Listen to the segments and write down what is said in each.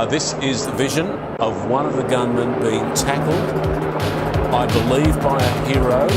This is the vision of one of the gunmen being tackled, I believe, by a hero.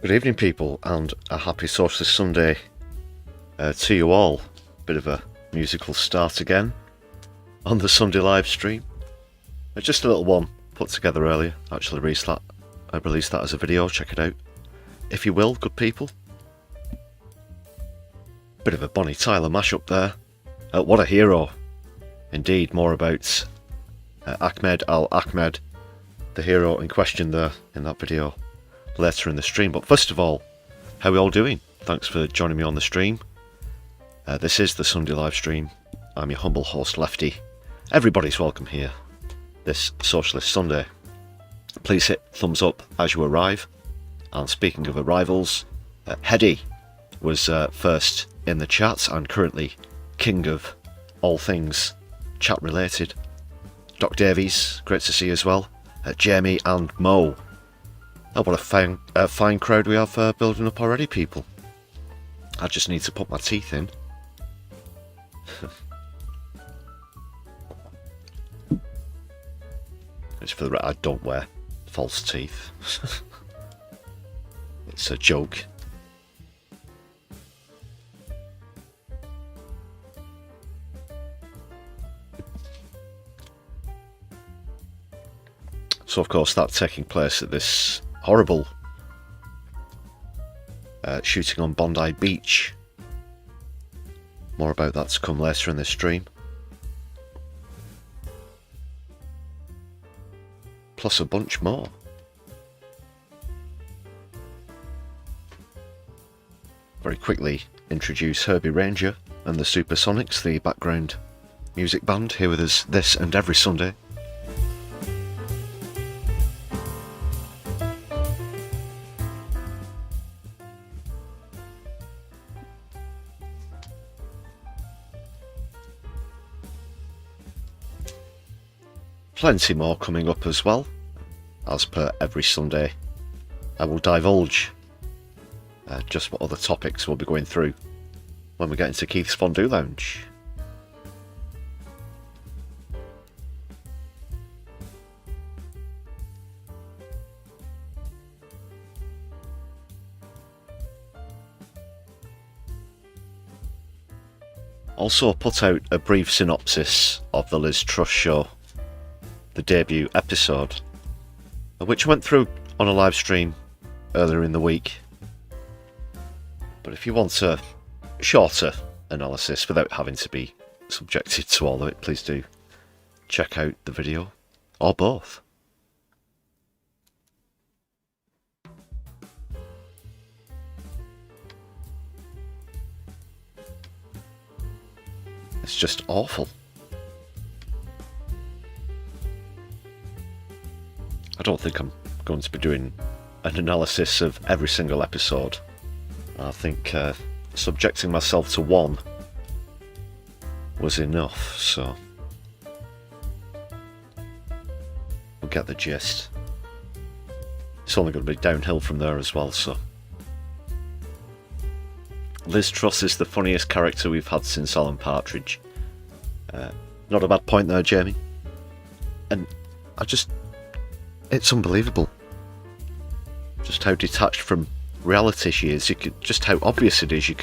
Good evening, people, and a happy Socialist Sunday to you all. Bit of a musical start again on the Sunday live stream. Just a little one put together earlier. Actually released that as a video. Check it out if you will, good people. Bit of a Bonnie Tyler mashup there. What a hero indeed. More about Ahmed Al-Ahmed, the hero in question there in that video, later in the stream. But first of all, how are we all doing? Thanks for joining me on the stream. This is the Sunday live stream. I'm your humble host, Lefty. Everybody's welcome here this Socialist Sunday. Please hit thumbs up as you arrive. And speaking of arrivals, Hedy was first in the chat and currently king of all things chat related. Doc Davies, great to see you as well. Jamie and Mo. Oh, what a fine crowd we have building up already, people. I just need to put my teeth in. It's for the I don't wear false teeth. It's a joke. So, of course, that's taking place at this horrible shooting on Bondi Beach. More about that to come later in this stream. Plus a bunch more. Very quickly introduce Herbie Ranger and the Supersonics, the background music band, here with us this and every Sunday. Plenty more coming up as well. As per every Sunday, I will divulge just what other topics we'll be going through when we get into Keith's Fondue Lounge. Also put out a brief synopsis of the Liz Truss show, the debut episode, which went through on a live stream earlier in the week. But if you want a shorter analysis without having to be subjected to all of it, please do check out the video, or both. It's just awful. I don't think I'm going to be doing an analysis of every single episode. I think subjecting myself to one was enough, so we'll get the gist. It's only going to be downhill from there as well, so. Liz Truss is the funniest character we've had since Alan Partridge. Not a bad point there, Jamie. And it's unbelievable. Just how detached from reality she is. Just how obvious it is. You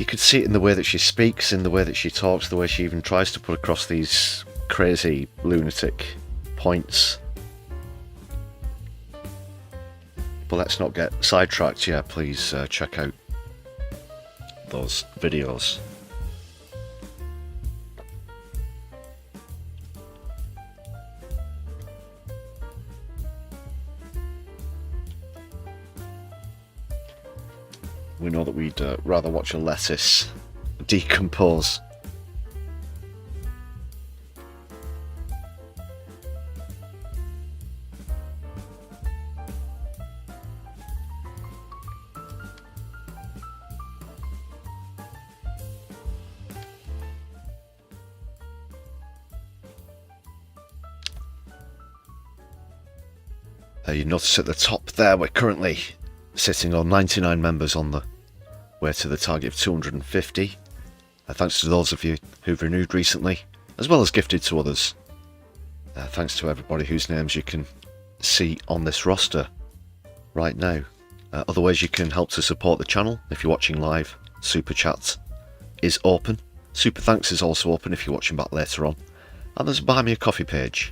could see it in the way that she speaks, in the way that she talks, the way she even tries to put across these crazy, lunatic points. But let's not get sidetracked. Yeah, please check out those videos. We know that we'd rather watch a lettuce decompose. You notice at the top there, we're currently sitting on 99 members on the way to the target of 250. Thanks to those of you who've renewed recently, as well as gifted to others. Thanks to everybody whose names you can see on this roster right now. Other ways you can help to support the channel if you're watching live. Super Chat is open. Super Thanks is also open if you're watching back later on. And there's a Buy Me a Coffee page.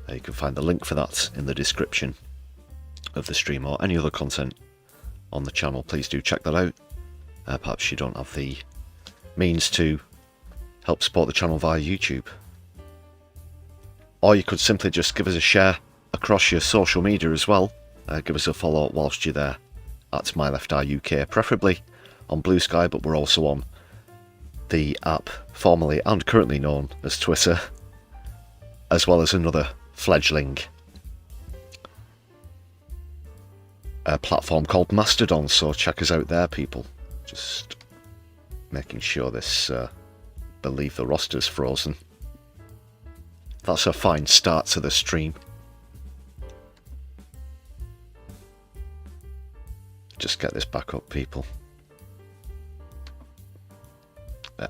You can find the link for that in the description of the stream or any other content on the channel. Please do check that out. Perhaps you don't have the means to help support the channel via YouTube. Or you could simply just give us a share across your social media as well. Give us a follow whilst you're there at MyLeftEyeUK, preferably on Blue Sky, but we're also on the app formerly and currently known as Twitter, as well as another fledgling platform called Mastodon, so check us out there, people. Just making sure this believe the roster's frozen. That's a fine start to the stream. Just get this back up, people.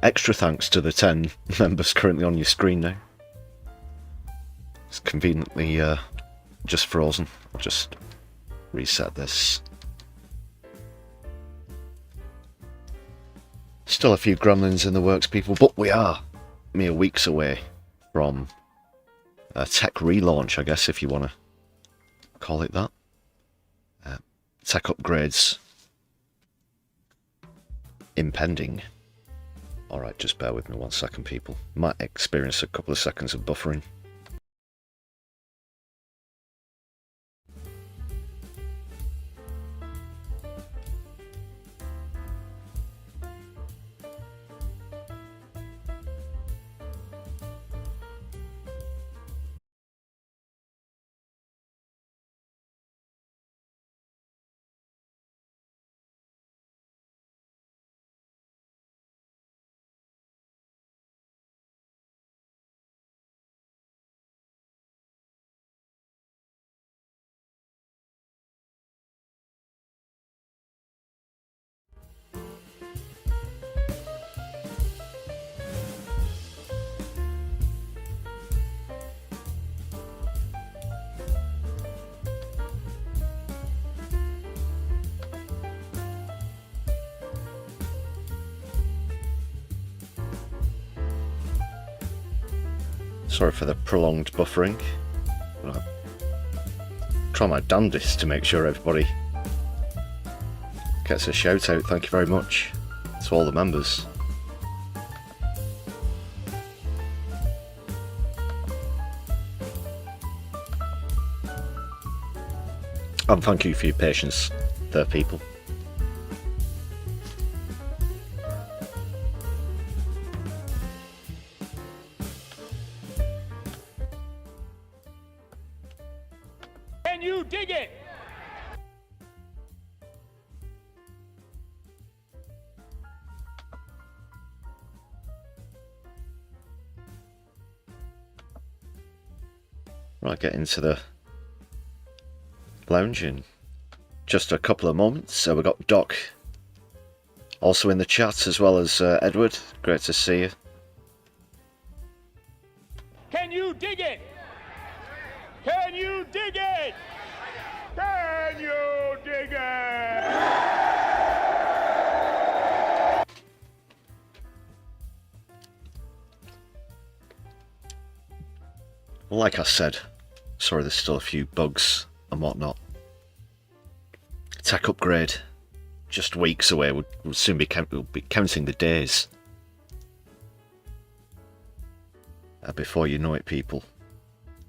Extra thanks to the 10 members currently on your screen now. It's conveniently just frozen. I'll just reset this. Still a few gremlins in the works, people, but we are mere weeks away from a tech relaunch, I guess, if you want to call it that. Tech upgrades impending. Alright, just bear with me 1 second, people. Might experience a couple of seconds of buffering. Sorry for the prolonged buffering. I'll try my damnedest to make sure everybody gets a shout out. Thank you very much to all the members. And thank you for your patience there, people. Can you dig it? Right, get into the lounge in just a couple of moments. So we've got Doc also in the chat, as well as Edward. Great to see you. Can you dig it? Can you dig it? Can you dig it? Like I said, sorry there's still a few bugs and whatnot. Tech upgrade, just weeks away. We'll soon be counting the days. Before you know it, people.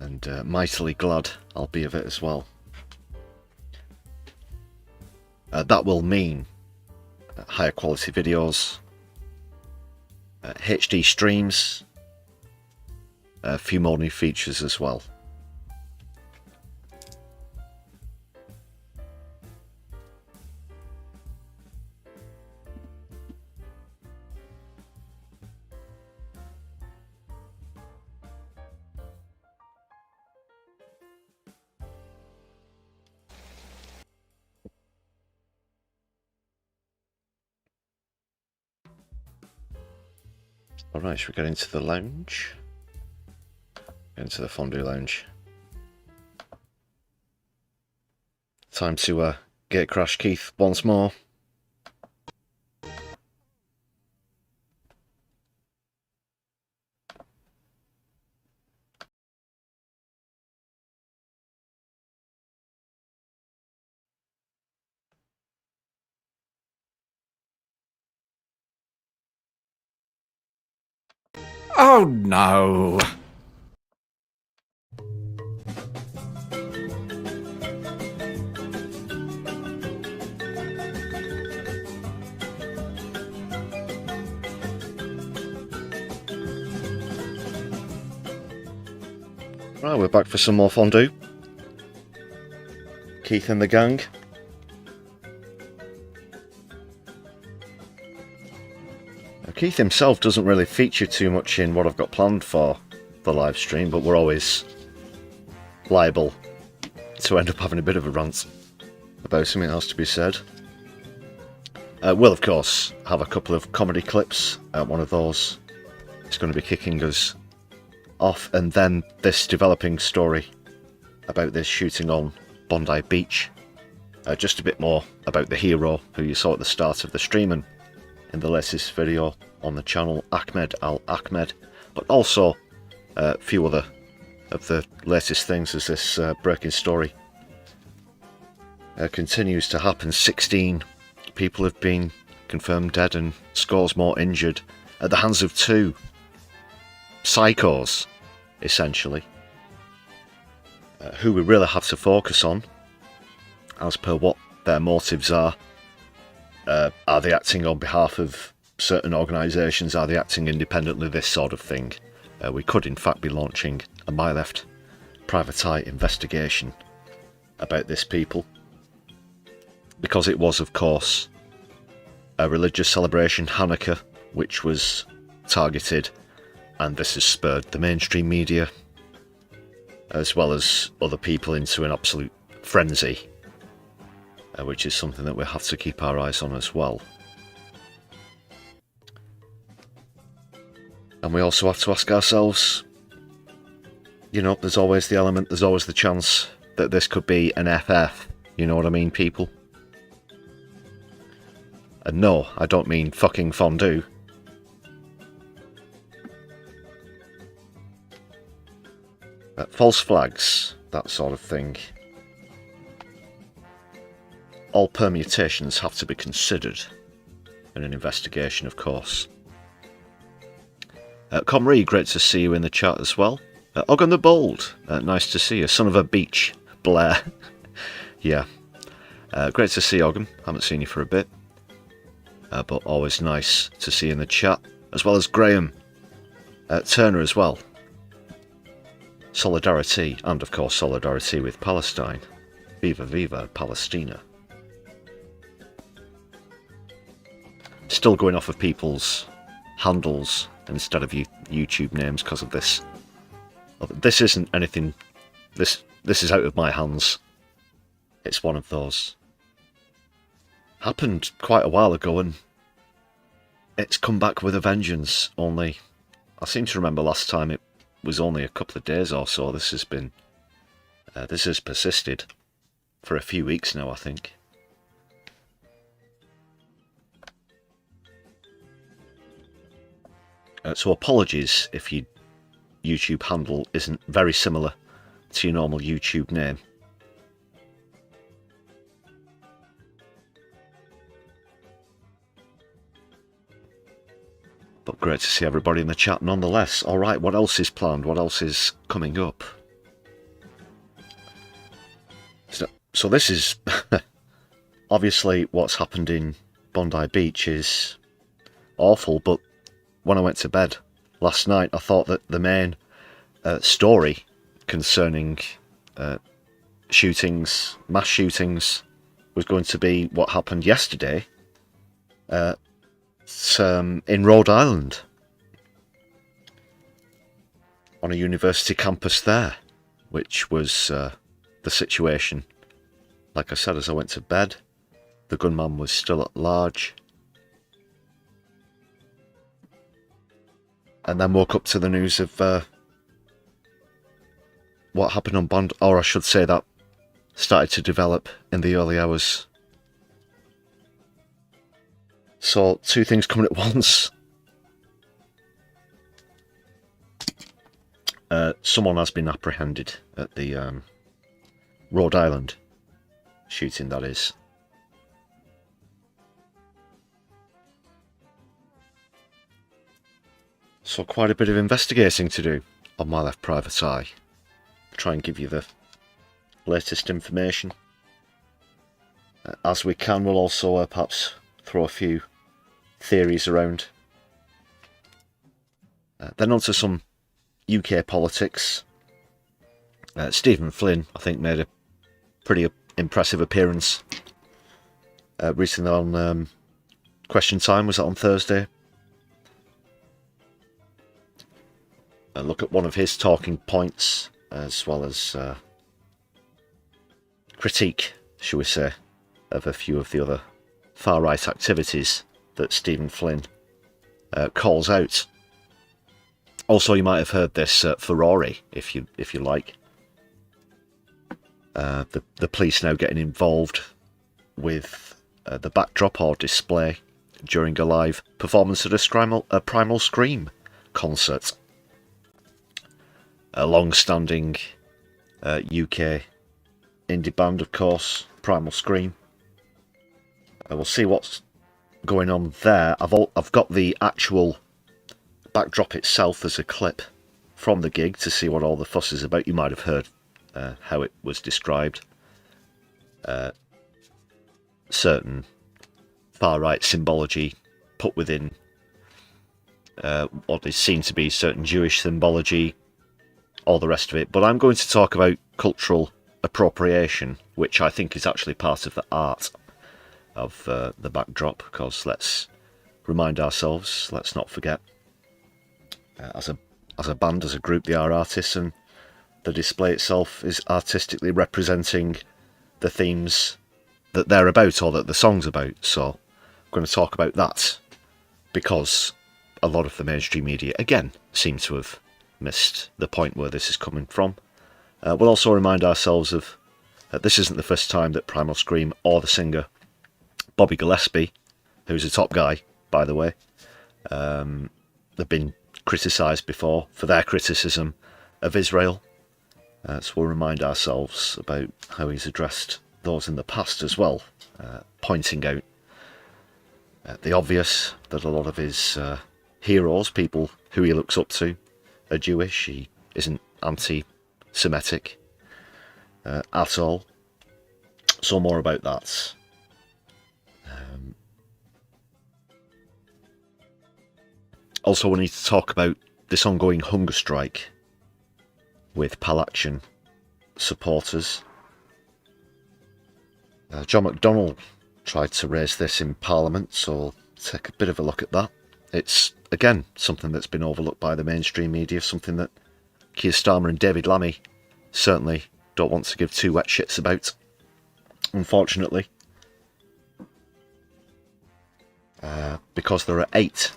And mightily glad I'll be of it as well. That will mean higher quality videos, HD streams, a few more new features as well. Alright, should we get into the lounge? Into the Fondue lounge. Time to gate crash Keith once more. Oh no! Right, we're back for some more Fondue. Keith and the gang. Keith himself doesn't really feature too much in what I've got planned for the live stream, but we're always liable to end up having a bit of a rant about something else to be said. We'll of course have a couple of comedy clips. One of those is going to be kicking us off, and then this developing story about this shooting on Bondi Beach. Just a bit more about the hero who you saw at the start of the stream and in the latest video on the channel, Ahmed Al Ahmed, but also a few other of the latest things as this breaking story continues to happen. 16 people have been confirmed dead and scores more injured at the hands of two psychos, essentially, who we really have to focus on as per what their motives are. Are they acting on behalf of certain organisations? Are they acting independently? This sort of thing. We could in fact be launching a My Left private eye investigation about this people, because it was of course a religious celebration, Hanukkah, which was targeted, and this has spurred the mainstream media as well as other people into an absolute frenzy, which is something that we have to keep our eyes on as well. And we also have to ask ourselves, you know, there's always the element, there's always the chance that this could be an FF, you know what I mean, people? And no, I don't mean fucking Fondue. False flags, that sort of thing. All permutations have to be considered in an investigation, of course. Comrie, great to see you in the chat as well. Ogden the Bold, nice to see you. Son of a beach, Blair. Yeah, great to see you, Ogden. Haven't seen you for a bit. But always nice to see you in the chat. As well as Graham Turner as well. Solidarity, and of course solidarity with Palestine. Viva Viva Palestina. Still going off of people's handles instead of YouTube names because of this. This isn't anything this is out of my hands. It's one of those. Happened quite a while ago, and it's come back with a vengeance. Only, I seem to remember last time it was only a couple of days or so. This has been, this has persisted for a few weeks now, I think. So apologies if your YouTube handle isn't very similar to your normal YouTube name. But great to see everybody in the chat nonetheless. Alright, what else is planned? What else is coming up? So this is... obviously what's happened in Bondi Beach is awful, but when I went to bed last night I thought that the main story concerning shootings, mass shootings, was going to be what happened yesterday in Rhode Island, on a university campus there, which was the situation. Like I said, as I went to bed, the gunman was still at large, and then woke up to the news of what happened on Bondi, or I should say that started to develop in the early hours. So, two things coming at once. Someone has been apprehended at the Rhode Island shooting, that is. So quite a bit of investigating to do on my left private eye. Try and give you the latest information. As we can, we'll also perhaps throw a few theories around. Then on to some UK politics. Stephen Flynn, I think, made a pretty impressive appearance recently on Question Time. Was that on Thursday? Look at one of his talking points, as well as critique, shall we say, of a few of the other far-right activities that Stephen Flynn calls out. Also, you might have heard this Ferrari, if you like. The police now getting involved with the backdrop or display during a live performance at a Primal Scream concert. A long-standing UK indie band, of course, Primal Scream. We'll see what's going on there. I've got the actual backdrop itself as a clip from the gig to see what all the fuss is about. You might have heard how it was described. Certain far-right symbology put within what is seen to be certain Jewish symbology, all the rest of it. But I'm going to talk about cultural appropriation, which I think is actually part of the art of the backdrop, because let's remind ourselves, let's not forget, as a band, as a group, they are artists, and the display itself is artistically representing the themes that they're about, or that the song's about. So I'm going to talk about that, because a lot of the mainstream media, again, seem to have missed the point where this is coming from. We'll also remind ourselves of this isn't the first time that Primal Scream or the singer Bobby Gillespie, who's a top guy, by the way, they've been criticised before for their criticism of Israel. So we'll remind ourselves about how he's addressed those in the past as well, pointing out the obvious, that a lot of his heroes, people who he looks up to, are Jewish. He isn't anti-Semitic at all. So more about that. Also, we need to talk about this ongoing hunger strike with Pal Action supporters. John McDonnell tried to raise this in Parliament, so we'll take a bit of a look at that. It's, again, something that's been overlooked by the mainstream media, something that Keir Starmer and David Lammy certainly don't want to give two wet shits about, unfortunately. Because there are eight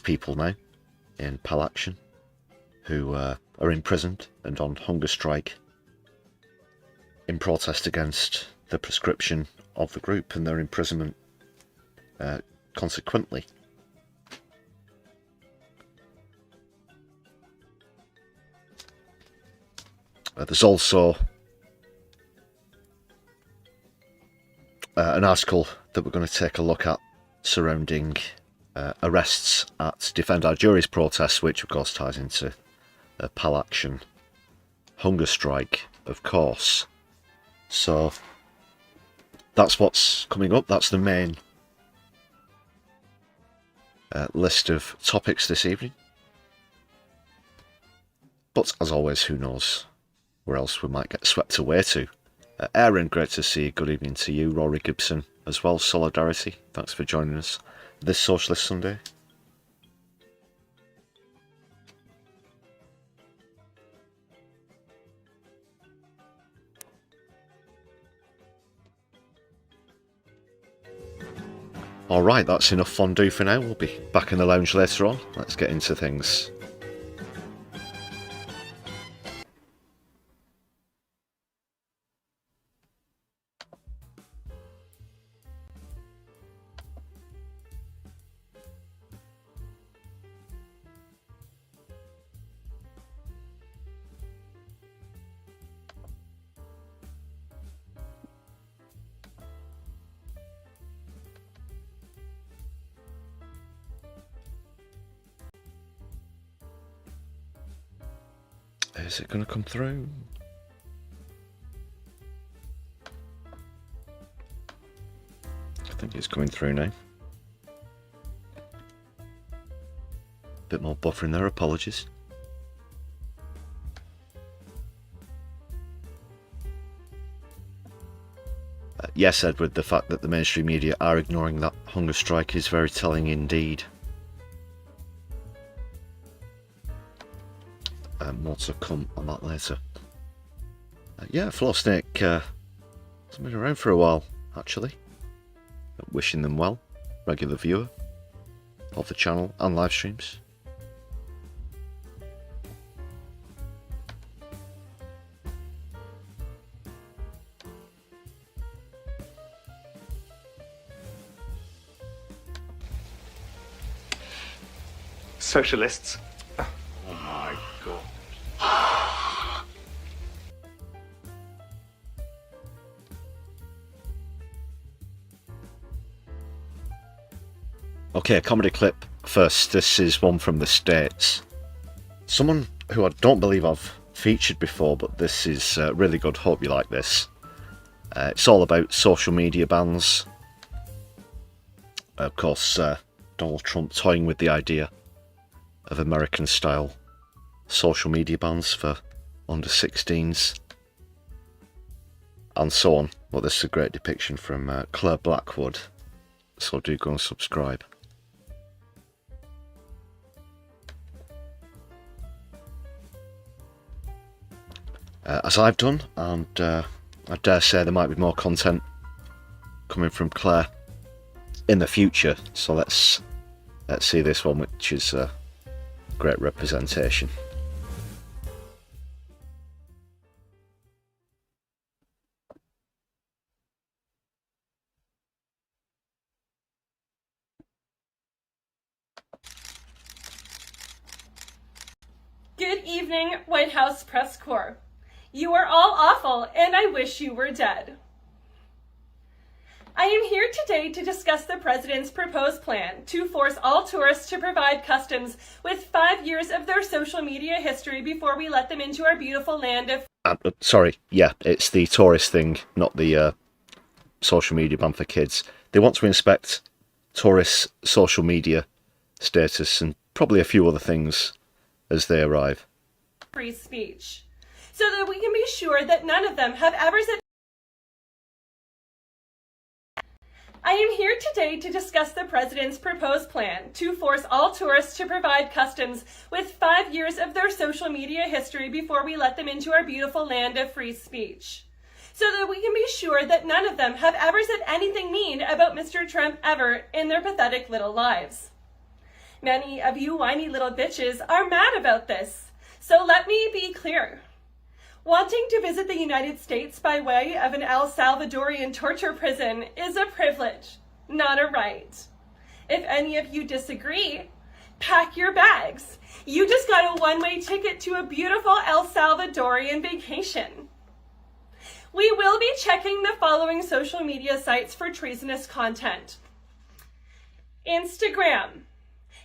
people now in Pal Action who are imprisoned and on hunger strike in protest against the prescription of the group and their imprisonment consequently. There's also an article that we're going to take a look at surrounding arrests at Defend Our Juries protests, which of course ties into Pal Action hunger strike, of course. So that's what's coming up. That's the main list of topics this evening. But as always, who knows where else we might get swept away to. Aaron, great to see you. Good evening to you. Rory Gibson as well. Solidarity, thanks for joining us this Socialist Sunday. Alright, that's enough fondue for now. We'll be back in the lounge later on. Let's get into things. Is it going to come through? I think it's coming through now. Bit more buffering there, apologies. Yes, Edward, the fact that the mainstream media are ignoring that hunger strike is very telling indeed. More to come on that later. Yeah, Floor Snake has been around for a while, actually. Wishing them well, regular viewer of the channel and live streams. Socialists. Okay, comedy clip first. This is one from the States. Someone who I don't believe I've featured before, but this is really good. Hope you like this. It's all about social media bans. Of course, Donald Trump toying with the idea of American-style social media bans for under 16s. And so on. Well, this is a great depiction from Clare Blackwood. So do go and subscribe. As I've done, and I dare say there might be more content coming from Claire in the future, so let's see this one, which is a great representation. Good evening, White House press corps. You are all awful, and I wish you were dead. I am here today to discuss the president's proposed plan to force all tourists to provide customs with 5 years of their social media history before we let them into our beautiful land of... Sorry, yeah, it's the tourist thing, not the social media ban for kids. They want to inspect tourists' social media status and probably a few other things as they arrive. Free speech, so that we can be sure that none of them have ever said... I am here today to discuss the President's proposed plan to force all tourists to provide customs with 5 years of their social media history before we let them into our beautiful land of free speech, so that we can be sure that none of them have ever said anything mean about Mr. Trump ever in their pathetic little lives. Many of you whiny little bitches are mad about this, so let me be clear. Wanting to visit the United States by way of an El Salvadorian torture prison is a privilege, not a right. If any of you disagree, pack your bags. You just got a one-way ticket to a beautiful El Salvadorian vacation. We will be checking the following social media sites for treasonous content. Instagram.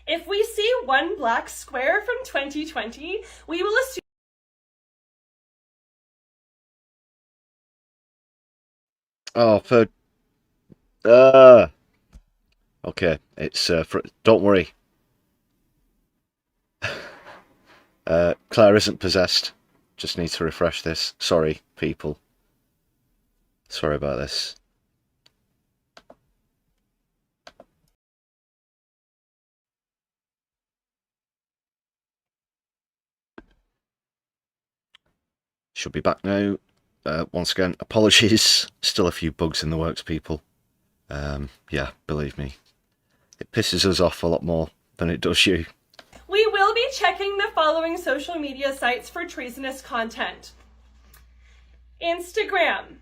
If we see one black square from 2020, we will assume Oh, okay, it's don't worry. Claire isn't possessed. Just need to refresh this. Sorry, people. Sorry about this. Should be back now. Once again, apologies. Still a few bugs in the works, people. Yeah, believe me. It pisses us off a lot more than it does you. we will be checking the following social media sites for treasonous content. Instagram.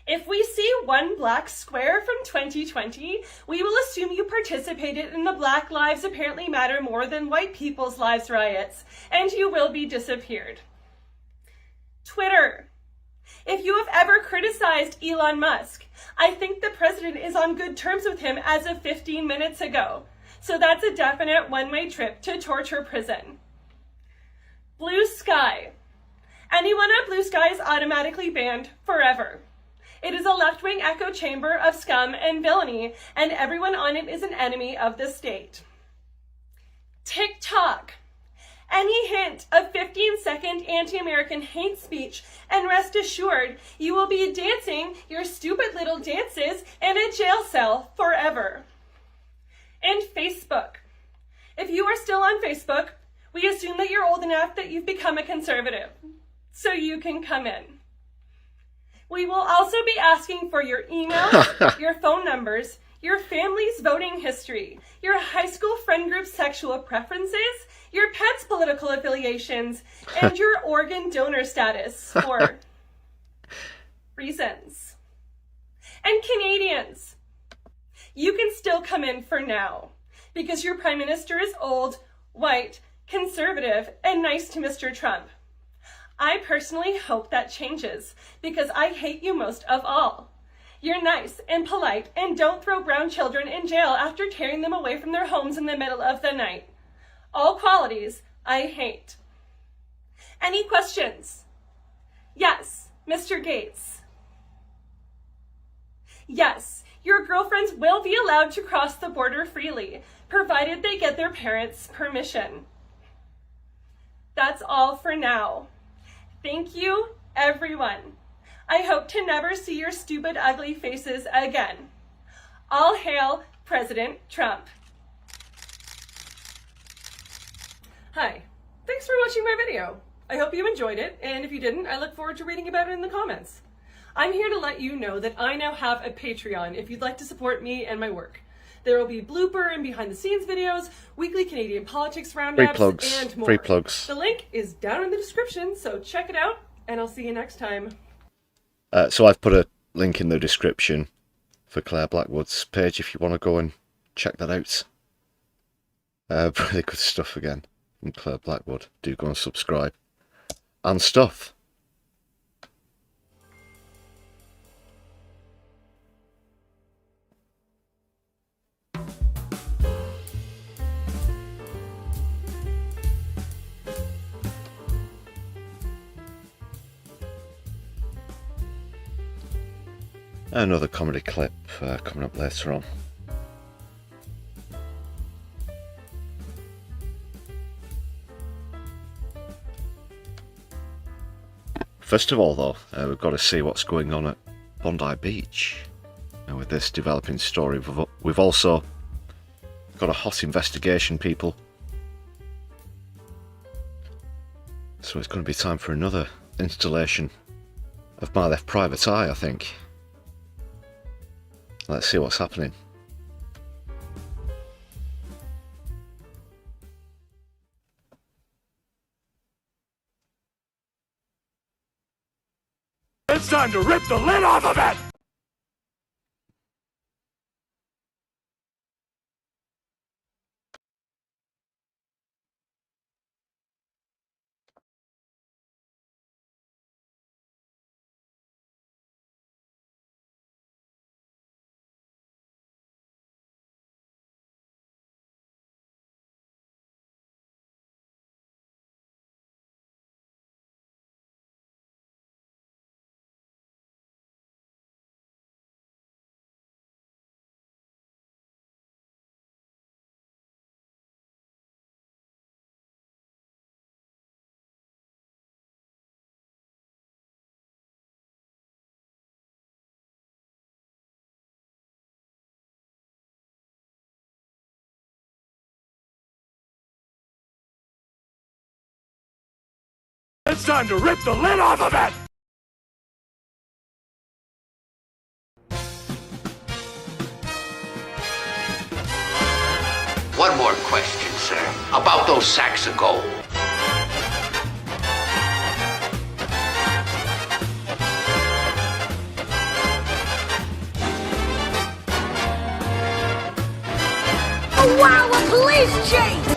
If we see one black square from 2020, we will assume you participated in the Black Lives Apparently Matter More Than White People's Lives riots, and you will be disappeared. Twitter. If you have ever criticized Elon Musk, I think the president is on good terms with him as of 15 minutes ago. So that's a definite one-way trip to torture prison. Blue Sky. Anyone on Blue Sky is automatically banned forever. It is a left-wing echo chamber of scum and villainy, and everyone on it is an enemy of the state. TikTok. Any hint of 15-second anti-American hate speech, and rest assured, you will be dancing your stupid little dances in a jail cell forever. And Facebook. If you are still on Facebook, we assume that you're old enough that you've become a conservative, so you can come in. We will also be asking for your emails, your phone numbers, your family's voting history, your high school friend group's sexual preferences, your pet's political affiliations, and your organ donor status for reasons. And Canadians, you can still come in for now, because your Prime Minister is old, white, conservative, and nice to Mr. Trump. I personally hope that changes, because I hate you most of all. You're nice and polite and don't throw brown children in jail after tearing them away from their homes in the middle of the night. All qualities I hate. Any questions? Yes, Mr. Gates. Yes, your girlfriends will be allowed to cross the border freely, provided they get their parents' permission. That's all for now. Thank you, everyone. I hope to never see your stupid, ugly faces again. All hail President Trump. Hi, thanks for watching my video. I hope you enjoyed it, and if you didn't, I look forward to reading about it in the comments. I'm here to let you know that I now have a Patreon if you'd like to support me and my work. There will be blooper and behind the scenes videos, weekly Canadian politics roundups, and more. Free plugs. The link is down in the description, so check it out, and I'll see you next time. So I've put a link in the description for Clare Blackwood's page if you want to go and check that out. Really good stuff again from Clare Blackwood. Do go and subscribe. And stuff. Another comedy clip coming up later on. First of all though, we've got to see what's going on at Bondi Beach. And with this developing story, we've also got a hot investigation, people. So it's going to be time for another installation of my left private eye, I think. Let's see what's happening. It's time to rip the lid off of it! It's time to rip the lid off of it! One more question, sir, about those sacks of gold. Oh wow, a police chase!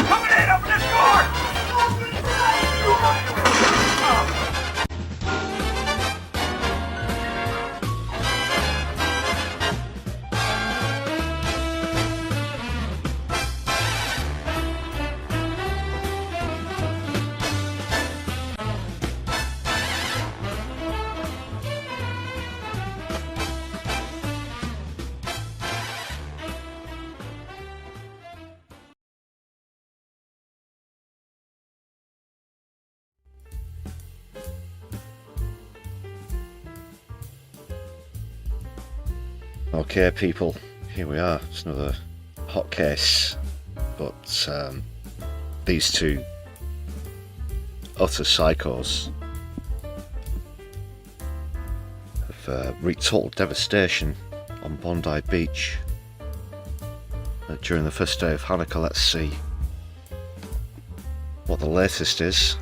Coming in! Open this door! Okay, people, here we are. It's another hot case, but these two utter psychos have wreaked total devastation on Bondi Beach during the first day of Hanukkah. Let's see what the latest is.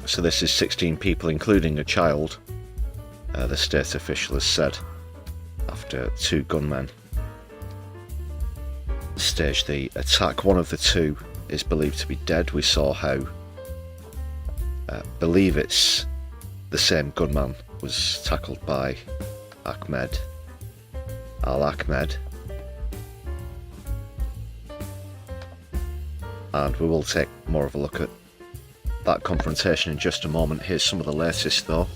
So this is 16 people, including a child. The state official has said, after two gunmen staged the attack. One of the two is believed to be dead. We saw how, believe it's the same gunman was tackled by Ahmed Al-Ahmed. And we will take more of a look at that confrontation in just a moment. Here's some of the latest though.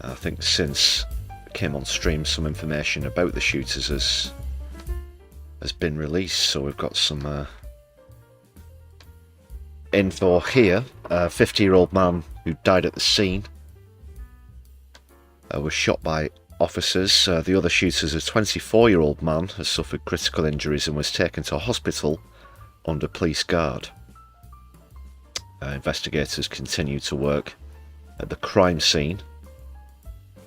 I think since it came on stream, some information about the shooters has been released, so we've got some info here. A 50-year-old man who died at the scene was shot by officers. The other shooter is a 24-year-old man, has suffered critical injuries and was taken to hospital under police guard. Investigators continue to work at the crime scene.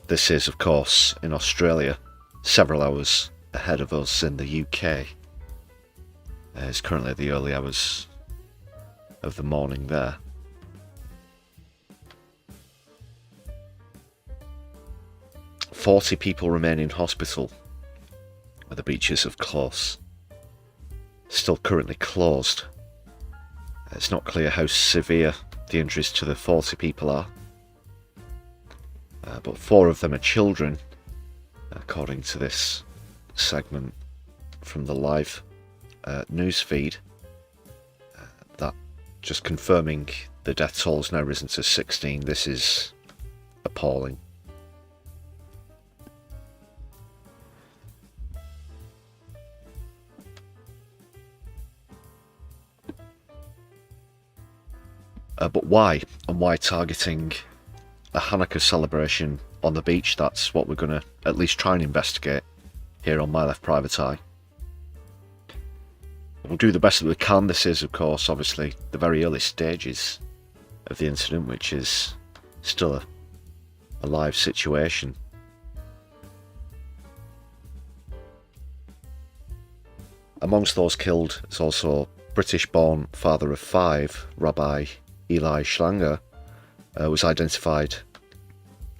This is, of course, in Australia, several hours ahead of us in the UK. It's currently the early hours of the morning there. "40 people remain in hospital at the beaches of Close. Still currently closed. It's not clear how severe the injuries to the 40 people are. But 4 of them are children, according to this segment from the live news feed. That just confirming the death toll has now risen to 16. This is appalling. But why? And why targeting a Hanukkah celebration on the beach? That's what we're going to at least try and investigate here on My Left Private Eye. We'll do the best that we can. This is, of course, obviously the very early stages of the incident, which is still a live situation. Amongst those killed is also British-born father of 5, Rabbi Eli Schlanger, was identified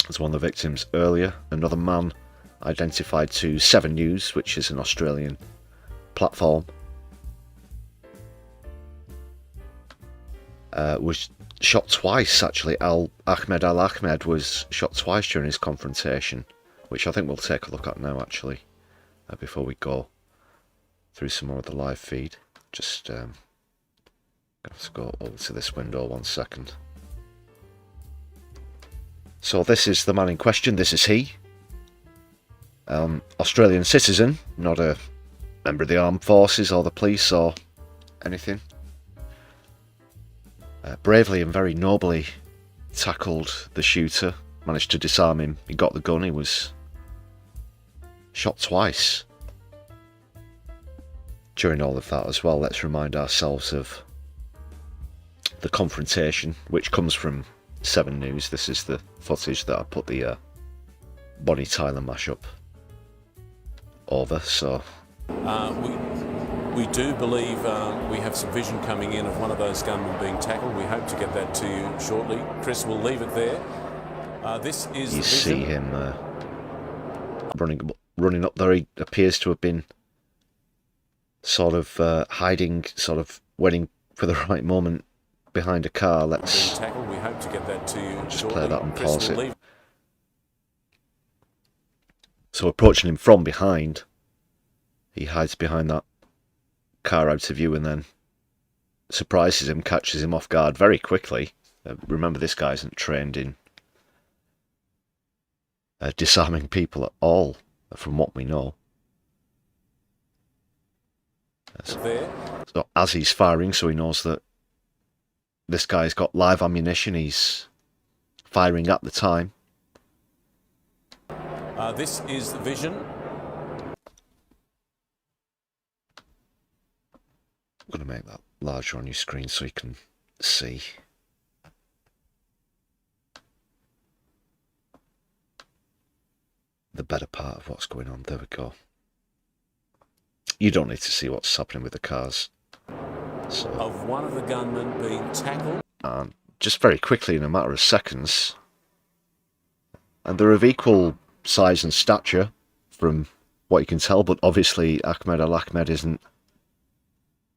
as one of the victims earlier. Another man identified to 7 News, which is an Australian platform, was shot twice actually. Ahmed Al-Ahmed was shot twice during his confrontation, which I think we'll take a look at now actually, before we go through some more of the live feed. Just let's go over to this window 1 second. So this is the man in question. This is he. Australian citizen, not a member of the armed forces or the police or anything. Bravely and very nobly tackled the shooter, managed to disarm him. He got the gun. He was shot twice. During all of that as well, let's remind ourselves of the confrontation, which comes from 7 News. This is the footage that I put the Bonnie Tyler mashup over. So we do believe we have some vision coming in of one of those gunmen being tackled. We hope to get that to you shortly. Chris, we'll leave it there. This is you the see him running up there. He appears to have been sort of hiding, sort of waiting for the right moment behind a car. Let's tackled. We hope to get that to you just shortly. play that and Chris, pause we'll it. leave. So approaching him from behind, he hides behind that car out of view and then surprises him, catches him off guard very quickly. Remember, this guy isn't trained in disarming people at all, from what we know. So as he's firing, so he knows that this guy's got live ammunition, he's firing at the time. This is the vision. I'm going to make that larger on your screen so you can see. The better part of what's going on. There we go. You don't need to see what's happening with the cars. So, Of one of the gunmen being tackled. and just very quickly, in a matter of seconds, and they're of equal size and stature from what you can tell, but obviously Ahmed Al-Ahmed isn't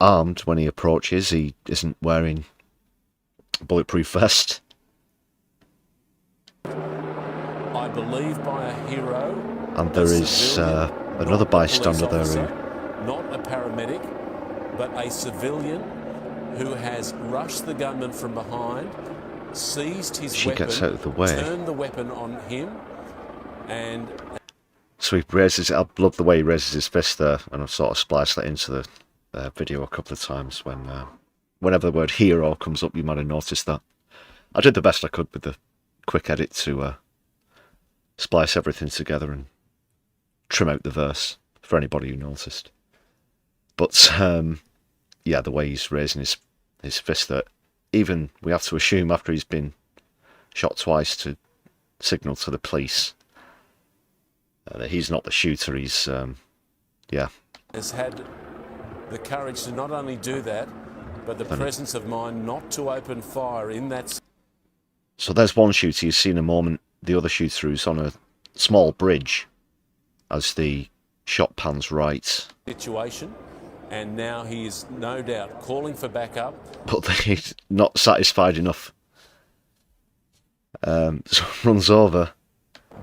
armed when he approaches. He isn't wearing a bulletproof vest. I believe by a hero. And there is another bystander there who... Not a paramedic, but a civilian who has rushed the gunman from behind, seized his She weapon, gets out of the way. turned the weapon on him, and... So he raises... I love the way he raises his fist there, and I've sort of spliced that into the video a couple of times. Whenever the word hero comes up, you might have noticed that. I did the best I could with the quick edit to splice everything together and trim out the verse for anybody who noticed. But yeah, the way he's raising his fist, that even we have to assume after he's been shot twice to signal to the police that he's not the shooter. He's yeah, has had the courage to not only do that, but the presence of mind not to open fire in that. So there's one shooter you see in a moment. The other shooter is on a small bridge as the shot pans right. Situation, and now he is no doubt calling for backup. But he's not satisfied enough. So runs over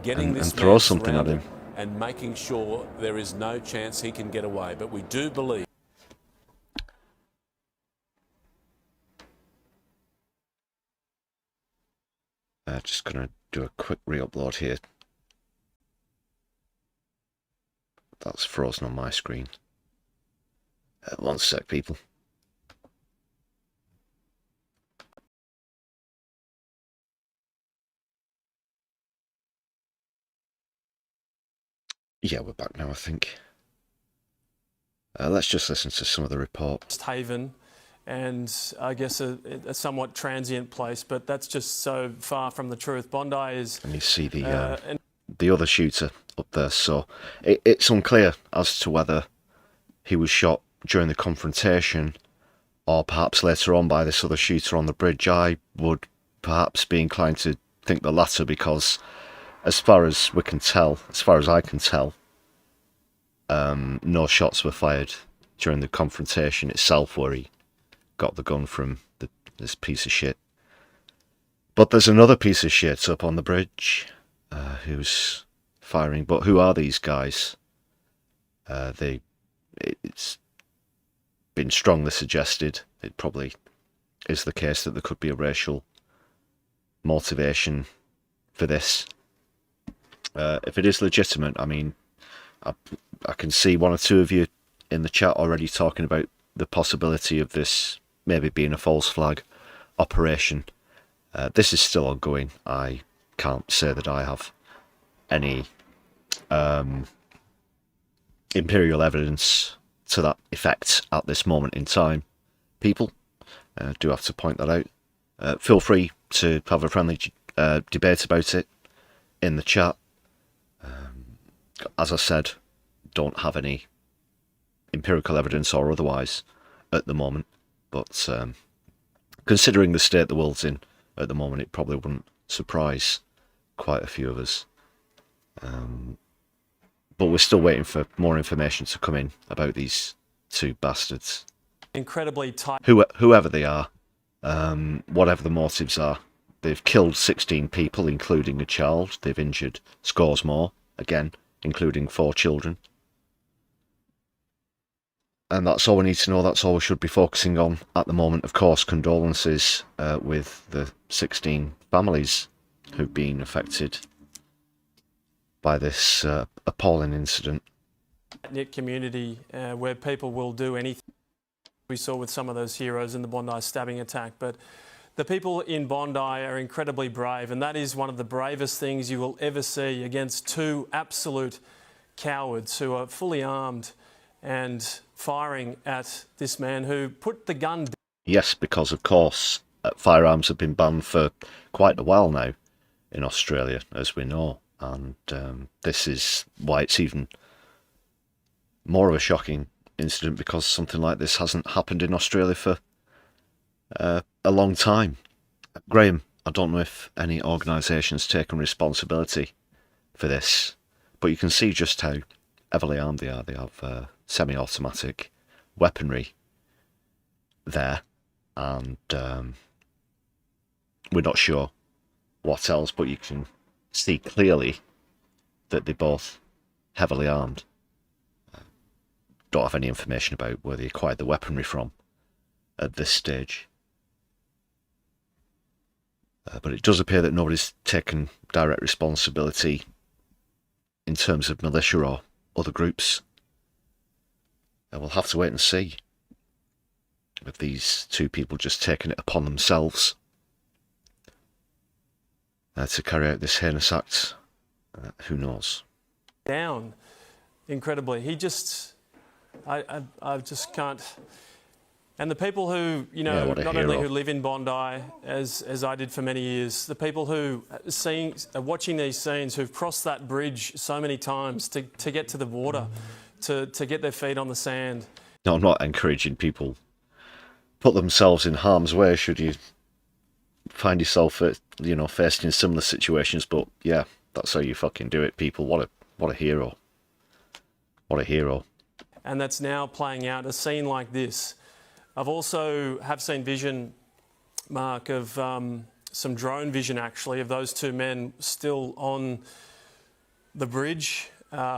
and throws something at him. And making sure there is no chance he can get away. But we do believe. Just going to do a quick re-upload here. That's frozen on my screen. 1 sec, people. Yeah, we're back now, I think. Let's just listen to some of the report. Haven, and I guess a somewhat transient place, but that's just so far from the truth. Bondi is... And you see the other shooter up there, so it's unclear as to whether he was shot during the confrontation or perhaps later on by this other shooter on the bridge. I would perhaps be inclined to think the latter, because as far as we can tell, as far as I can tell, no shots were fired during the confrontation itself where he got the gun from this piece of shit. But there's another piece of shit up on the bridge who's firing. But who are these guys? It's been strongly suggested, it probably is the case, that there could be a racial motivation for this. If it is legitimate, I mean, I can see one or two of you in the chat already talking about the possibility of this maybe being a false flag operation. This is still ongoing. I can't say that I have any imperial evidence to that effect at this moment in time. People, do have to point that out. Feel free to have a friendly debate about it in the chat. As I said, don't have any empirical evidence or otherwise at the moment, but considering the state the world's in at the moment, it probably wouldn't surprise quite a few of us. But we're still waiting for more information to come in about these two bastards. Incredibly tight. Whoever they are, whatever the motives are, they've killed 16 people, including a child. They've injured scores more, again, including 4 children. And that's all we need to know. That's all we should be focusing on at the moment. Of course, condolences with the 16 families who've been affected by this appalling incident. Knit community where people will do anything. We saw with some of those heroes in the Bondi stabbing attack, but the people in Bondi are incredibly brave, and that is one of the bravest things you will ever see against 2 absolute cowards who are fully armed and firing at this man who put the gun down. Yes, because of course firearms have been banned for quite a while now in Australia, as we know, and this is why it's even more of a shocking incident, because something like this hasn't happened in Australia for a long time. Graham, I don't know if any organisation's taken responsibility for this, but you can see just how heavily armed they are. They have semi-automatic weaponry there, and we're not sure what else, but you can see clearly that they're both heavily armed. Don't have any information about where they acquired the weaponry from at this stage. But it does appear that nobody's taken direct responsibility in terms of militia or other groups. We'll have to wait and see if these 2 people just taken it upon themselves to carry out this heinous act. Who knows? Down, incredibly. He just, I just can't. And the people who, you know, not only who live in Bondi, as I did for many years, the people who are watching these scenes, who've crossed that bridge so many times to get to the water, to get their feet on the sand. No, I'm not encouraging people put themselves in harm's way should you find yourself faced in similar situations, but yeah, that's how you fucking do it, people. What a hero. What a hero. And that's now playing out, a scene like this. I've also seen vision, Mark, of some drone vision actually of those 2 men still on the bridge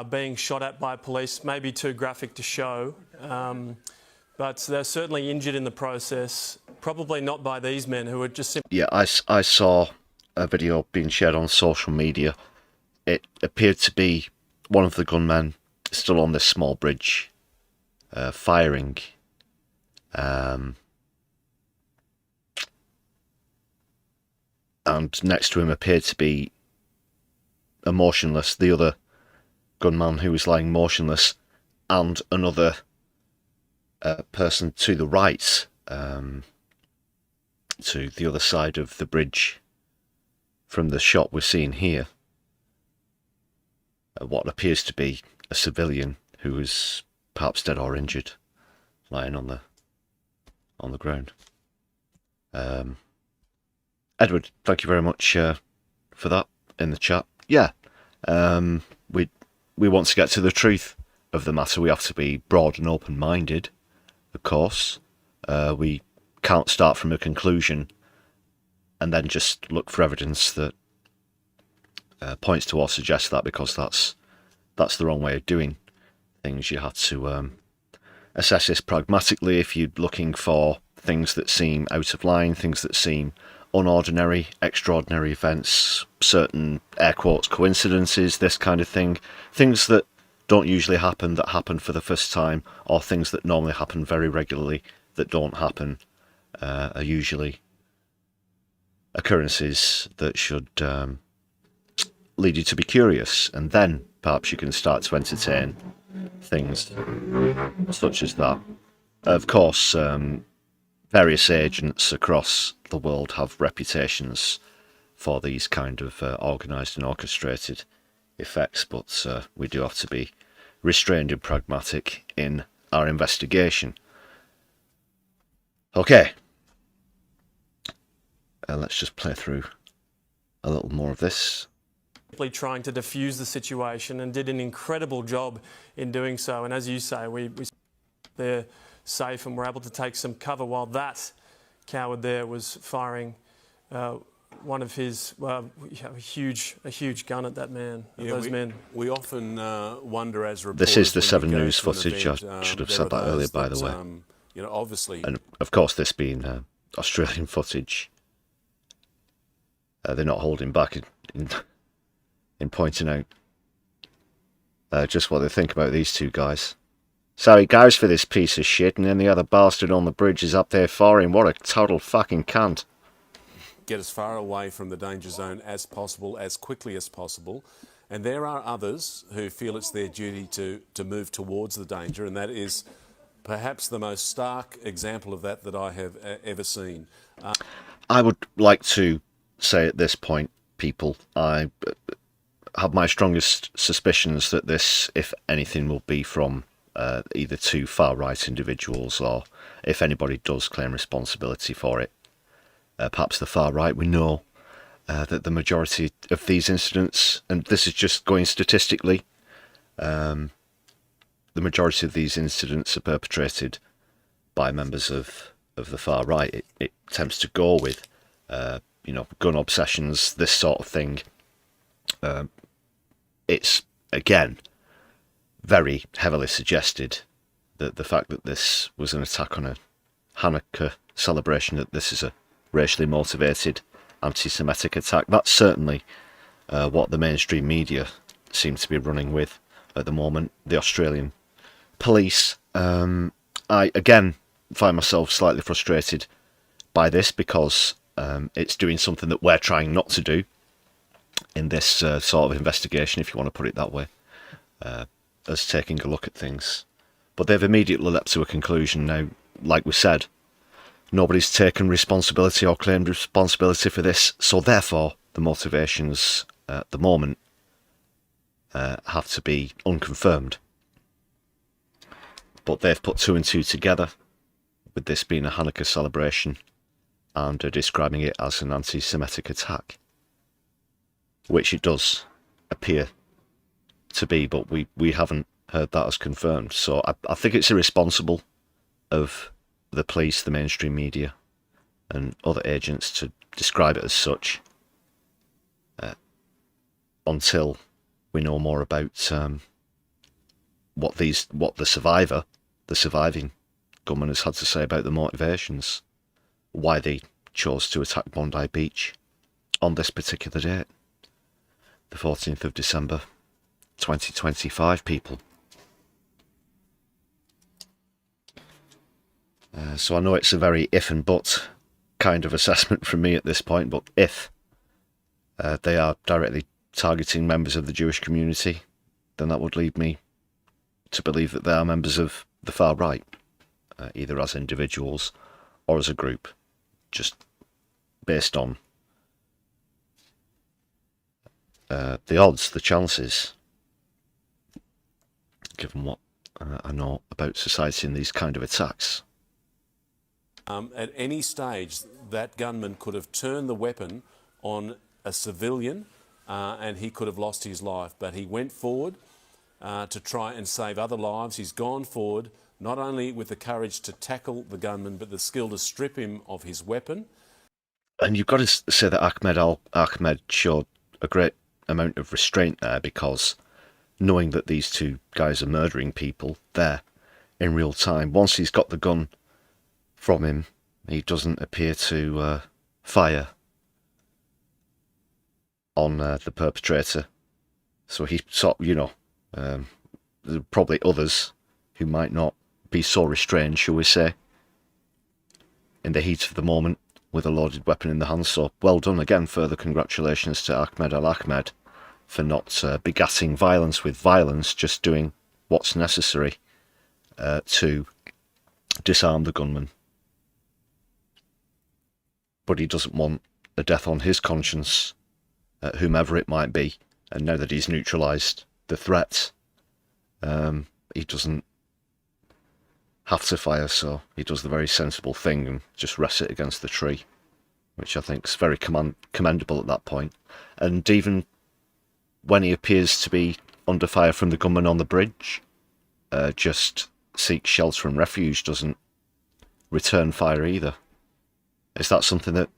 being shot at by police. Maybe too graphic to show, but they're certainly injured in the process. Probably not by these men who are just simply... Yeah, I saw a video being shared on social media. It appeared to be one of the gunmen still on this small bridge firing. And next to him appeared to be the other gunman who was lying motionless, and another person to the right, to the other side of the bridge from the shot we're seeing here. What appears to be a civilian who is perhaps dead or injured, lying on the ground. Edward, thank you very much for that in the chat. Yeah, we want to get to the truth of the matter. We have to be broad and open-minded, of course. We can't start from a conclusion and then just look for evidence that points to or suggests that, because that's the wrong way of doing things. You have to assess this pragmatically. If you're looking for things that seem out of line, things that seem unordinary, extraordinary events, certain air quotes coincidences, this kind of thing, things that don't usually happen, that happen for the first time, or things that normally happen very regularly that don't happen, are usually occurrences that should lead you to be curious, and then perhaps you can start to entertain things such as that. Of course, various agents across the world have reputations for these kind of organised and orchestrated effects, but we do have to be restrained and pragmatic in our investigation. Okay, let's just play through a little more of this. Trying to defuse the situation, and did an incredible job in doing so. And as you say, they're safe and were able to take some cover while that coward there was firing one of his a huge gun at that man, those men. We often wonder as reporters. This is the 7 News footage. I should have said that earlier, by the way. You know, obviously, and of course, this being Australian footage, they're not holding back in pointing out just what they think about these two guys. So he goes for this piece of shit, and then the other bastard on the bridge is up there firing. What a total fucking cunt. Get as far away from the danger zone as possible, as quickly as possible. And there are others who feel it's their duty to move towards the danger, and that is perhaps the most stark example of that I have ever seen. I would like to say at this point, people, I have my strongest suspicions that this, if anything, will be from either two far-right individuals, or if anybody does claim responsibility for it, perhaps the far-right. We know that the majority of these incidents, and this is just going statistically, the majority of these incidents are perpetrated by members of the far-right. It tends to go with, gun obsessions, this sort of thing. It's, again, very heavily suggested that the fact that this was an attack on a Hanukkah celebration, that this is a racially motivated anti-Semitic attack. That's certainly what the mainstream media seem to be running with at the moment. The Australian police. I, again, find myself slightly frustrated by this, because it's doing something that we're trying not to do in this sort of investigation, if you want to put it that way, as taking a look at things. But they've immediately leapt to a conclusion now. Like we said, nobody's taken responsibility or claimed responsibility for this, so therefore the motivations at the moment have to be unconfirmed. But they've put 2 and 2 together, with this being a Hanukkah celebration, and are describing it as an anti-Semitic attack, which it does appear to be, but we haven't heard that as confirmed. So I think it's irresponsible of the police, the mainstream media, and other agents to describe it as such until we know more about what the surviving gunman has had to say about the motivations, why they chose to attack Bondi Beach on this particular date, the 14th of December 2025, people. So I know it's a very if and but kind of assessment from me at this point, but if they are directly targeting members of the Jewish community, then that would lead me to believe that they are members of the far right, either as individuals or as a group, just based on the odds, the chances, given what I know about society and these kind of attacks. At any stage, that gunman could have turned the weapon on a civilian and he could have lost his life. But he went forward to try and save other lives. He's gone forward, not only with the courage to tackle the gunman, but the skill to strip him of his weapon. And you've got to say that Ahmed showed a great amount of restraint there, because knowing that these two guys are murdering people there in real time, once he's got the gun from him, he doesn't appear to fire on the perpetrator. So he sort of, you know, there are probably others who might not be so restrained, shall we say, in the heat of the moment with a loaded weapon in the hand. So well done again. Further congratulations to Ahmed al-Ahmed for not begatting violence with violence, just doing what's necessary to disarm the gunman. But he doesn't want a death on his conscience, whomever it might be. And now that he's neutralised the threat, he doesn't have to fire, so he does the very sensible thing and just rests it against the tree, which I think is very commendable at that point. And even when he appears to be under fire from the gunman on the bridge, just seeks shelter and refuge, doesn't return fire either. Is that something that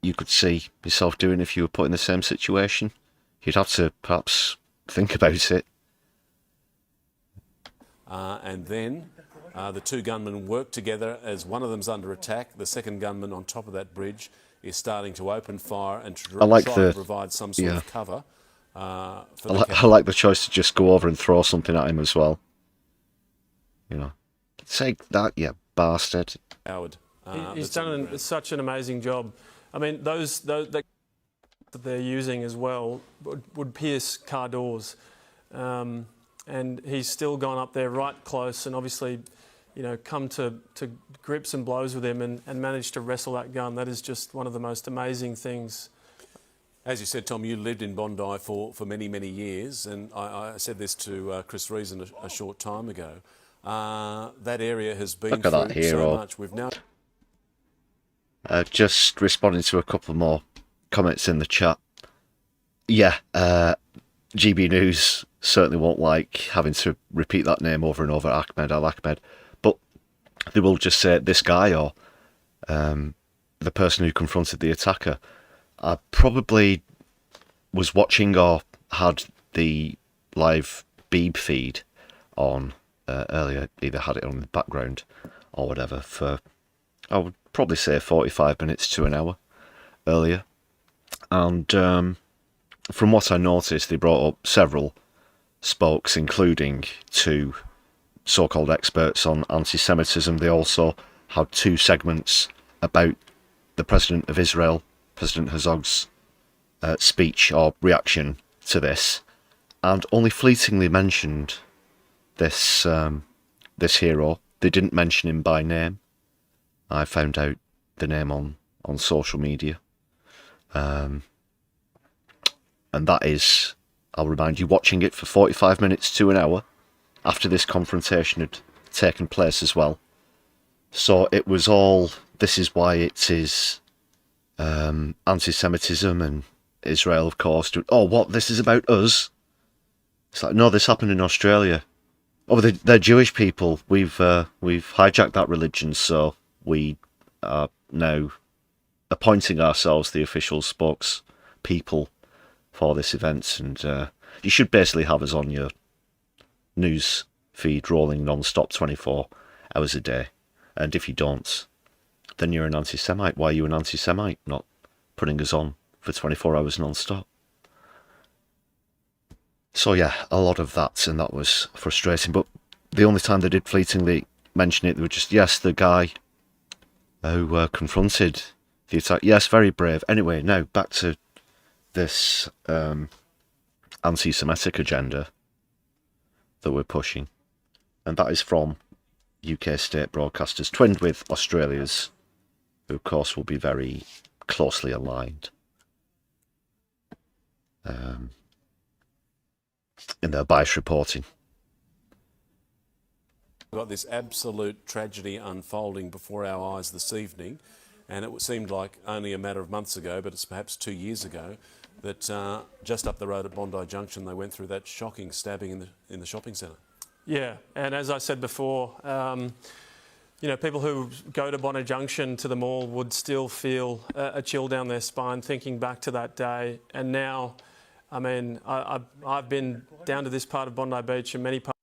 you could see yourself doing if you were put in the same situation? You'd have to perhaps think about it. And then the two gunmen work together as one of them's under attack. The second gunman on top of that bridge is starting to open fire and try to provide some sort of cover. I like the choice to just go over and throw something at him as well. You know, take that, you bastard. Howard. He's done such an amazing job. I mean, those that they're using as well would pierce car doors. And he's still gone up there right close and obviously, you know, come to grips and blows with him and managed to wrestle that gun. That is just one of the most amazing things. As you said, Tom, you lived in Bondi for many, many years, and I said this to Chris Reason a short time ago. That area has been through so much. We've now... Just responding to a couple more comments in the chat. Yeah, GB News certainly won't like having to repeat that name over and over, Ahmed al-Ahmed, but they will just say this guy or the person who confronted the attacker. I probably was watching or had the live P.O.V feed on earlier, either had it on in the background or whatever, for, I would probably say 45 minutes to an hour earlier. And from what I noticed, they brought up several spokes, including two so-called experts on anti-Semitism. They also had two segments about the President of Israel, President Herzog's speech or reaction to this, and only fleetingly mentioned this this hero. They didn't mention him by name. I found out the name on social media. And that is, I'll remind you, watching it for 45 minutes to an hour after this confrontation had taken place as well. So it was all, this is why it is anti-Semitism, and Israel, of course, oh, what, this is about us? It's like, no, this happened in Australia. Oh, they're Jewish people. We've hijacked that religion, so we are now appointing ourselves the official spokespeople for this event, and you should basically have us on your news feed rolling non-stop 24 hours a day. And if you don't, then you're an anti-Semite. Why are you an anti-Semite, not putting us on for 24 hours non-stop? So yeah, a lot of that, and that was frustrating. But the only time they did fleetingly mention it, they were just, yes, the guy who confronted the attack, yes, very brave. Anyway, now back to this anti-Semitic agenda. that we're pushing, and that is from UK state broadcasters, twinned with Australia's, who of course will be very closely aligned in their bias reporting. We've got this absolute tragedy unfolding before our eyes this evening, and it seemed like only a matter of months ago, but it's perhaps 2 years ago, that just up the road at Bondi Junction they went through that shocking stabbing in the shopping centre. Yeah, and as I said before, you know, people who go to Bondi Junction to the mall would still feel a chill down their spine thinking back to that day. And now, I mean, I've been down to this part of Bondi Beach and many parts.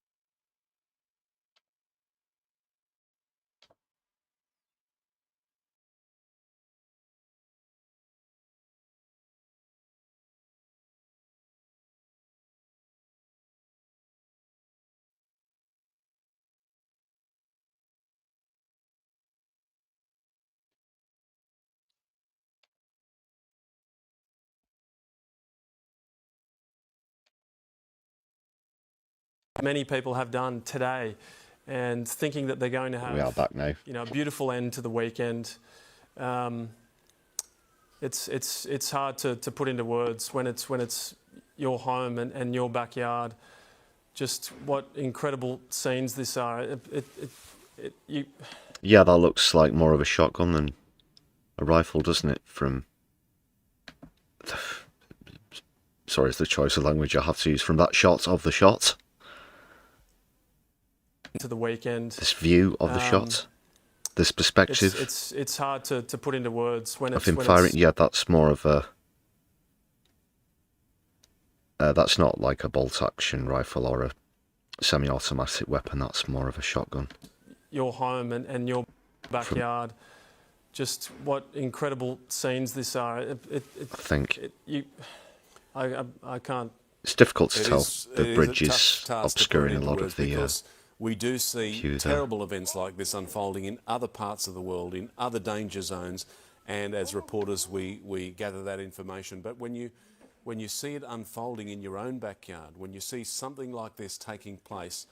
Many people have done today, and thinking that they're going to have, We are back now. you know, a beautiful end to the weekend. It's hard to put into words when it's your home and your backyard. Just what incredible scenes this are. Yeah, that looks like more of a shotgun than a rifle, doesn't it? Sorry, it's the choice of language I have to use. From that shot of the shot. To the weekend. This view of the shot. This perspective. It's hard to put into words when it's... Of him firing, yeah, that's more of a... that's not like a bolt-action rifle or a semi-automatic weapon. That's more of a shotgun. Your home and your backyard. Just what incredible scenes this are. I can't... It's difficult to tell. The bridge is obscuring a lot of the... we do see terrible events like this unfolding in other parts of the world, in other danger zones, and as reporters we gather that information. But when you see it unfolding in your own backyard, when you see something like this taking place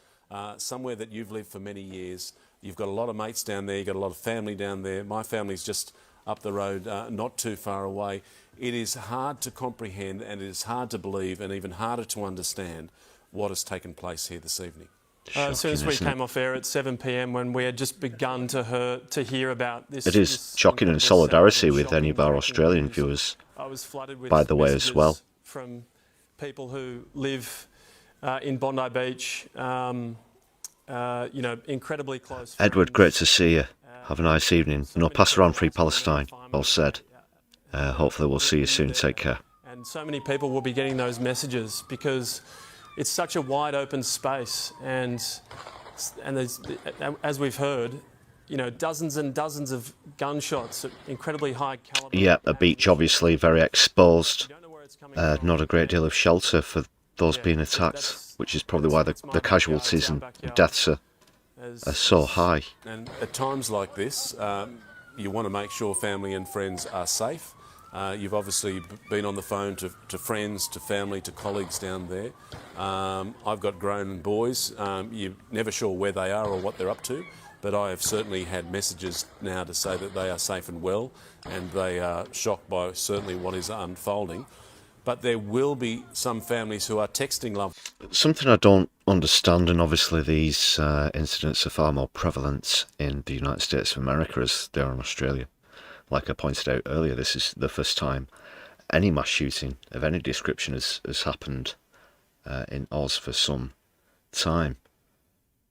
somewhere that you've lived for many years, you've got a lot of mates down there, you've got a lot of family down there. My family's just up the road, not too far away. It is hard to comprehend, and it is hard to believe, and even harder to understand what has taken place here this evening. As soon as we came off air at 7 p.m, when we had just begun to hear about this... It is shocking, in solidarity with any of our Australian viewers, I was flooded with by the way, as well. From people who live in Bondi Beach, you know, incredibly close... Edward, great to see you. Have a nice evening. No, pass around Free Palestine. Well said. Hopefully we'll see you soon. Take care. And so many people will be getting those messages because it's such a wide open space, and there's, as we've heard, you know, dozens and dozens of gunshots at incredibly high caliber. Yeah, a beach obviously very exposed. Not a great deal of shelter for those being attacked, which is probably why the casualties and deaths are so high. And at times like this, you want to make sure family and friends are safe. You've obviously been on the phone to friends, to family, to colleagues down there. I've got grown boys. You're never sure where they are or what they're up to, but I have certainly had messages now to say that they are safe and well, and they are shocked by certainly what is unfolding. But there will be some families who are texting love. Something I don't understand, and obviously these incidents are far more prevalent in the United States of America as they are in Australia. Like I pointed out earlier, this is the first time any mass shooting of any description has happened in Oz for some time.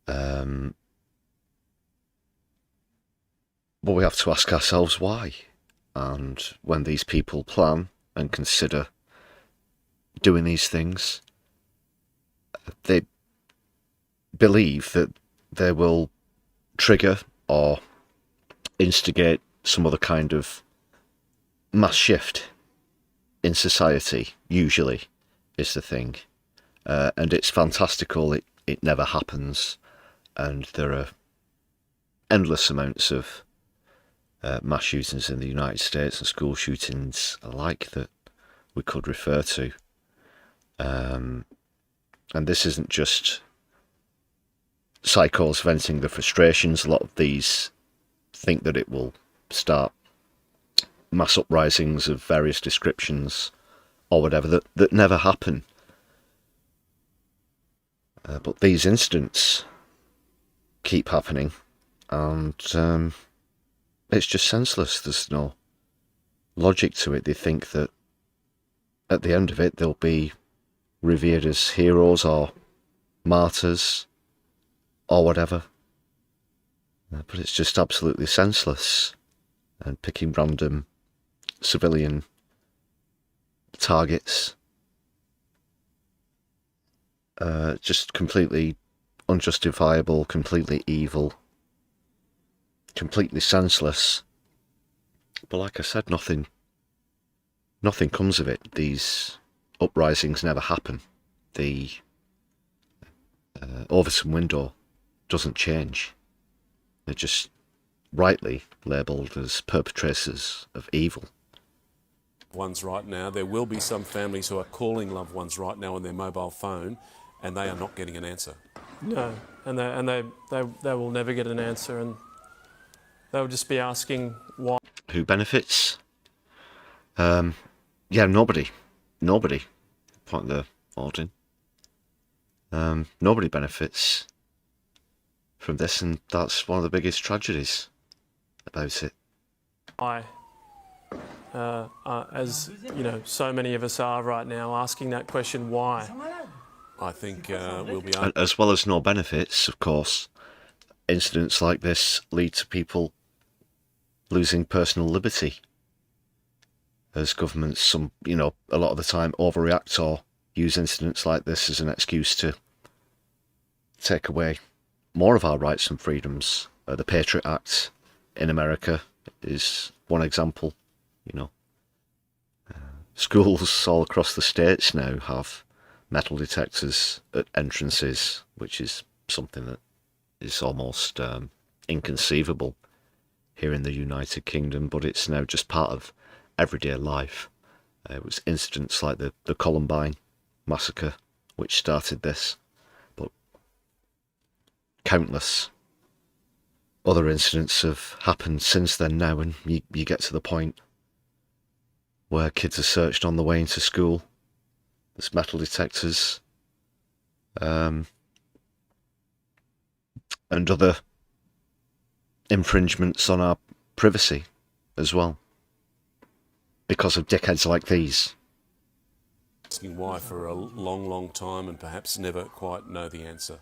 But we have to ask ourselves why. And when these people plan and consider doing these things, they believe that they will trigger or instigate some other kind of mass shift in society, usually, is the thing. And it's fantastical, it never happens, and there are endless amounts of mass shootings in the United States and school shootings alike that we could refer to. And this isn't just psychos venting their frustrations. A lot of these think that it will start mass uprisings of various descriptions or whatever that never happen. But these incidents keep happening, and it's just senseless. There's no logic to it. They think that at the end of it they'll be revered as heroes or martyrs or whatever. But it's just absolutely senseless. And picking random civilian targets, just completely unjustifiable, completely evil, completely senseless. But like I said, nothing comes of it. These uprisings never happen. The Overton window doesn't change. They're just rightly labelled as perpetrators of evil. Ones right now. There will be some families who are calling loved ones right now on their mobile phone, and they are not getting an answer. No, and they will never get an answer, and they'll just be asking why. Who benefits? Yeah, nobody. Point the Odin. Nobody benefits from this, and that's one of the biggest tragedies about it. Why? As you know, so many of us are right now asking that question, why? I think we'll be... As well as no benefits, of course, incidents like this lead to people losing personal liberty. As governments, a lot of the time overreact or use incidents like this as an excuse to take away more of our rights and freedoms. The Patriot Act in America is one example. Schools all across the states now have metal detectors at entrances, which is something that is almost inconceivable here in the United Kingdom, but it's now just part of everyday life. It was incidents like the Columbine massacre which started this, but countless other incidents have happened since then now, and you get to the point where kids are searched on the way into school. There's metal detectors and other infringements on our privacy as well, because of dickheads like these. Asking why for a long, long time and perhaps never quite know the answer.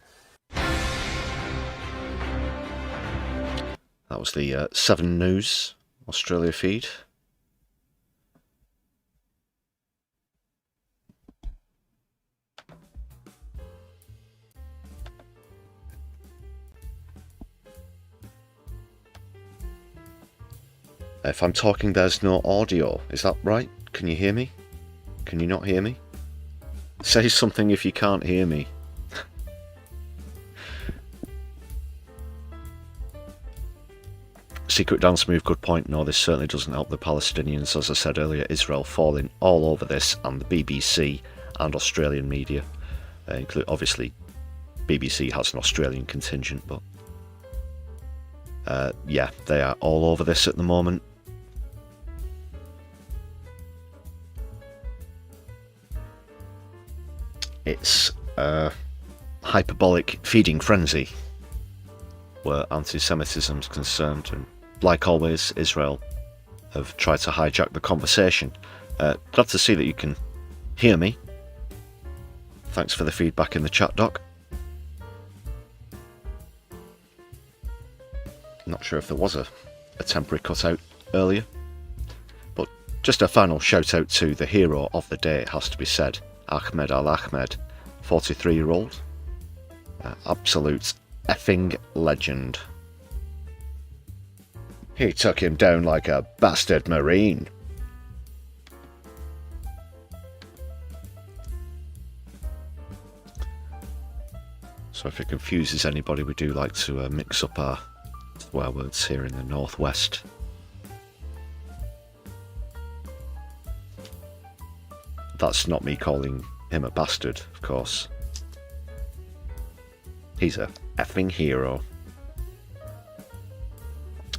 That was the 7 News Australia feed. If I'm talking, there's no audio. Is that right? Can you hear me? Can you not hear me? Say something if you can't hear me. Secret Dance Move, good point. No, this certainly doesn't help the Palestinians. As I said earlier, Israel falling all over this, and the BBC and Australian media. Obviously, BBC has an Australian contingent, but yeah, they are all over this at the moment. It's a hyperbolic feeding frenzy where anti-Semitism is concerned, and like always, Israel have tried to hijack the conversation. Glad to see that you can hear me. Thanks for the feedback in the chat, Doc. Not sure if there was a temporary cutout earlier, but just a final shout out to the hero of the day, it has to be said, Ahmed Al-Ahmed, 43-year-old, absolute effing legend. He took him down like a bastard Marine. So if it confuses anybody, we do like to mix up our swear words here in the northwest. That's not me calling him a bastard, of course. He's a effing hero.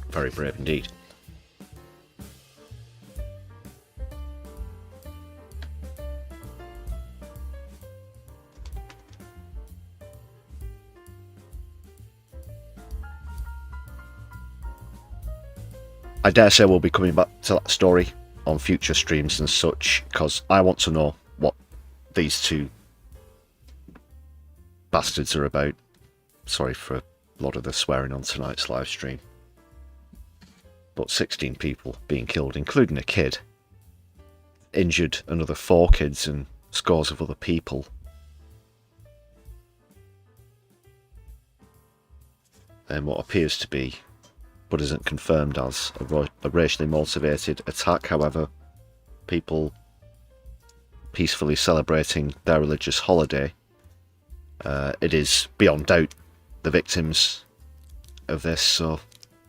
Very brave indeed. I dare say we'll be coming back to that story on future streams and such, because I want to know what these two bastards are about. Sorry for a lot of the swearing on tonight's live stream. But 16 people being killed, including a kid. Injured another 4 kids and scores of other people. And what appears to be, but isn't confirmed as, a racially motivated attack. However, people peacefully celebrating their religious holiday. It is beyond doubt the victims of this, so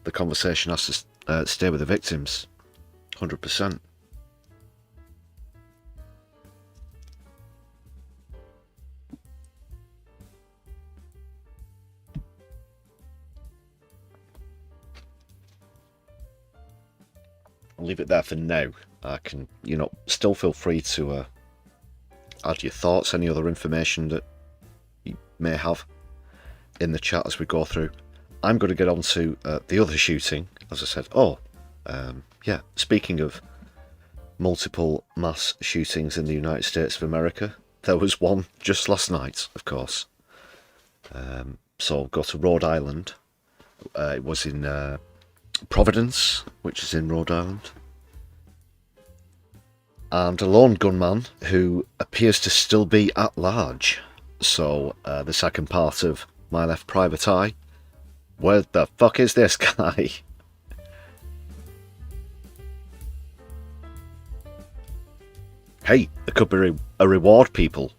the conversation has to stay with the victims, 100%. I'll leave it there for now. I can, still feel free to add your thoughts, any other information that you may have in the chat as we go through. I'm going to get on to the other shooting, as I said. Yeah, speaking of multiple mass shootings in the United States of America, there was one just last night, of course. So I'll go to Rhode Island. It was in Providence, which is in Rhode Island. And a lone gunman who appears to still be at large. So the second part of My Left Private Eye. Where the fuck is this guy? Hey, there could be a reward, people.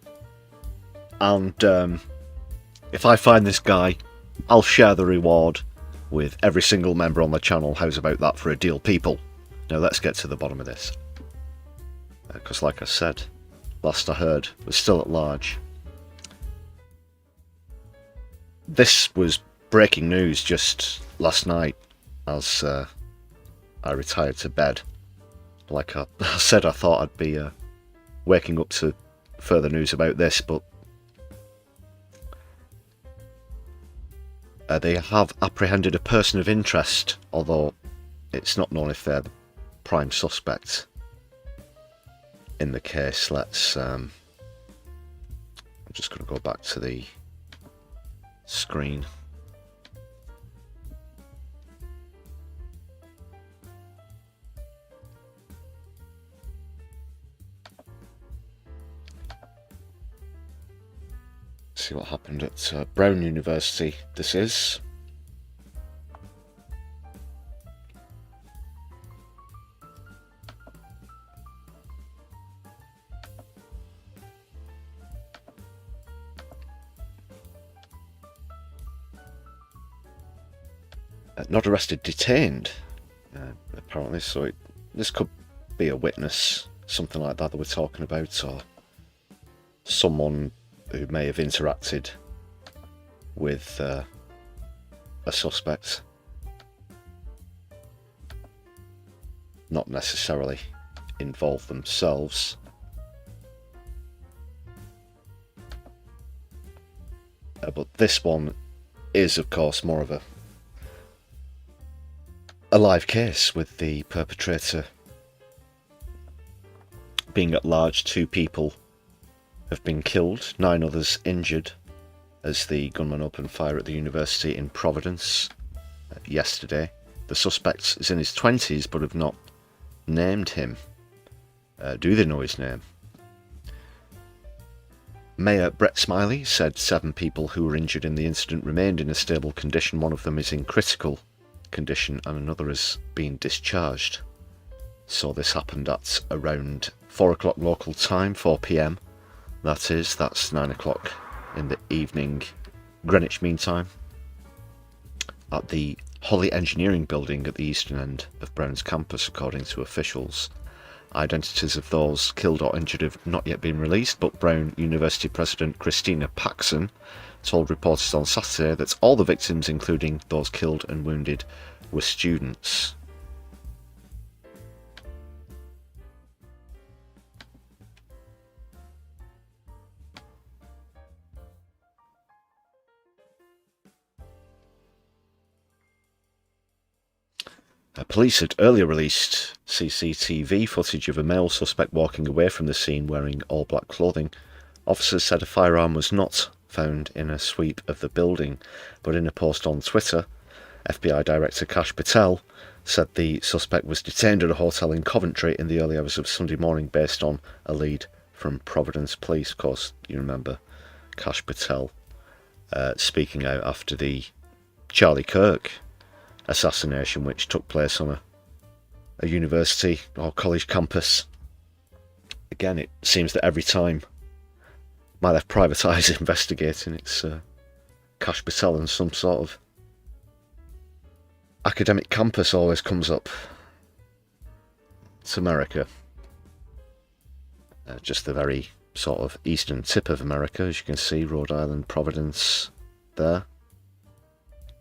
And if I find this guy, I'll share the reward with every single member on the channel. How's about that for a deal, people? Now let's get to the bottom of this. Because like I said, last I heard, was still at large. This was breaking news just last night as I retired to bed. Like I said, I thought I'd be waking up to further news about this, but they have apprehended a person of interest, although it's not known if they're the prime suspect in the case. I'm just going to go back to the screen. See what happened at Brown University. This is. Not arrested, detained, apparently. So this could be a witness, something like that we're talking about, or someone who may have interacted with a suspect. Not necessarily involved themselves. But this one is, of course, more of a live case, with the perpetrator being at large. 2 people have been killed, 9 others injured, as the gunman opened fire at the university in Providence yesterday. The suspect is in his 20s, but have not named him. Do they know his name? Mayor Brett Smiley said 7 people who were injured in the incident remained in a stable condition. One of them is in critical condition and another has been discharged. So this happened at around 4 o'clock local time, 4 PM. That's 9 o'clock in the evening, Greenwich Mean Time, at the Holly Engineering Building at the eastern end of Brown's campus, according to officials. Identities of those killed or injured have not yet been released, but Brown University President Christina Paxson told reporters on Saturday that all the victims, including those killed and wounded, were students. Police had earlier released CCTV footage of a male suspect walking away from the scene wearing all black clothing. Officers said a firearm was not found in a sweep of the building, but in a post on Twitter, FBI Director Kash Patel said the suspect was detained at a hotel in Coventry in the early hours of Sunday morning based on a lead from Providence Police. Of course, you remember Kash Patel speaking out after the Charlie Kirk assassination, which took place on a university or college campus. Again, it seems that every time My Left Private is investigating, it's Kash Patel and some sort of academic campus always comes up. It's America. Just the very sort of eastern tip of America, as you can see, Rhode Island, Providence there.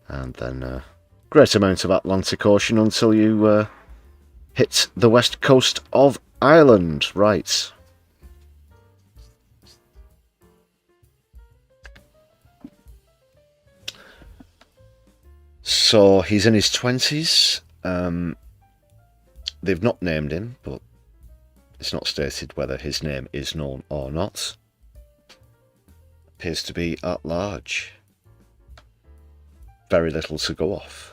And then great amount of Atlantic Ocean until you hit the west coast of Ireland. Right. So he's in his 20s. They've not named him, but it's not stated whether his name is known or not. Appears to be at large. Very little to go off.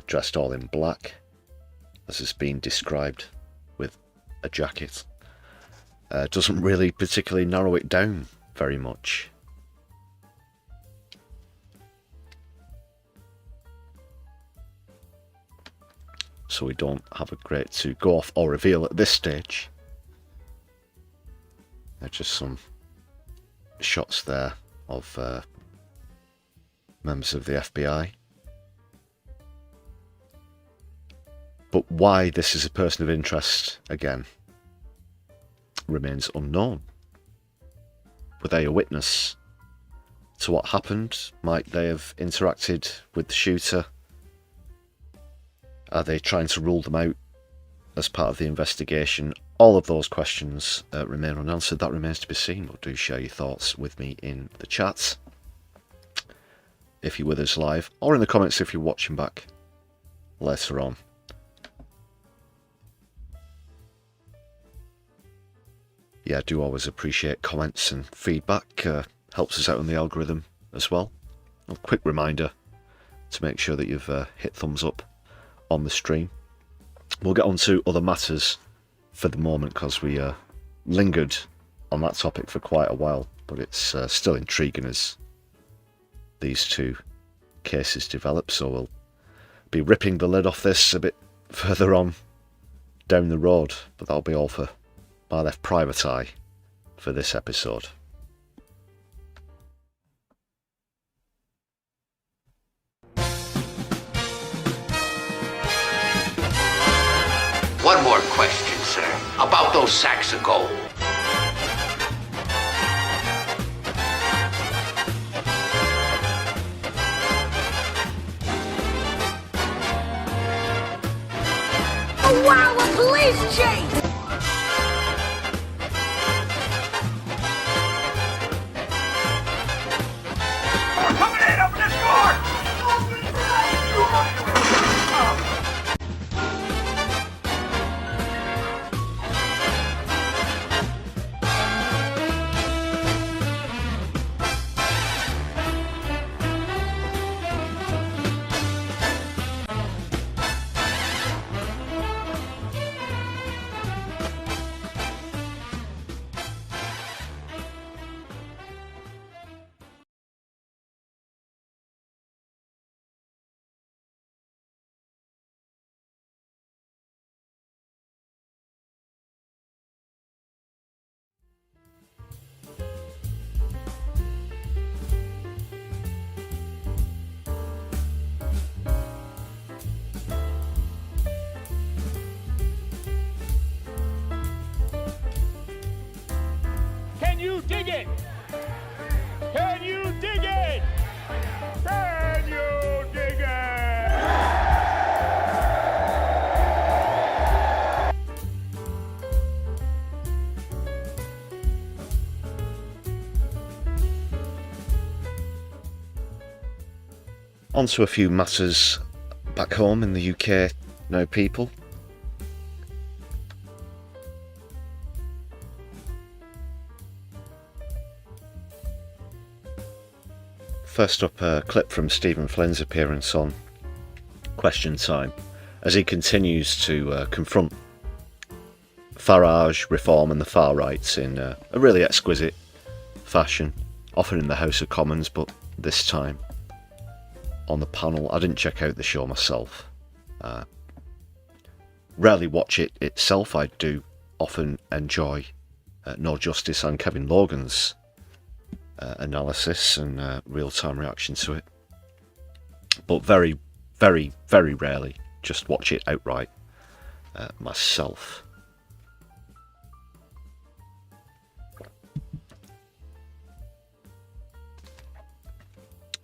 Dressed all in black, as has been described, with a jacket. Doesn't really particularly narrow it down very much. So we don't have a great to go off or reveal at this stage. They're just some shots there of members of the FBI. But why this is a person of interest, again, remains unknown. Were they a witness to what happened? Might they have interacted with the shooter? Are they trying to rule them out as part of the investigation? All of those questions remain unanswered. That remains to be seen. But do share your thoughts with me in the chat if you're with us live, or in the comments if you're watching back later on. Yeah, I do always appreciate comments and feedback. Helps us out on the algorithm as well. A quick reminder to make sure that you've hit thumbs up on the stream. We'll get on to other matters for the moment because we lingered on that topic for quite a while, but it's still intriguing as these two cases develop, so we'll be ripping the lid off this a bit further on down the road, but that'll be all for My Left Private Eye for this episode. One more question, sir. About those sacks of gold. Oh wow, a police chase! Coming in! Open this door! Can you dig it? Can On to a few matters back home in the UK now, people. First up, a clip from Stephen Flynn's appearance on Question Time as he continues to confront Farage, Reform and the far right in a really exquisite fashion, often in the House of Commons, but this time on the panel. I didn't check out the show myself. Rarely watch it itself. I do often enjoy No Justice and Kevin Logan's analysis and real-time reaction to it, but very, very, very rarely just watch it outright myself.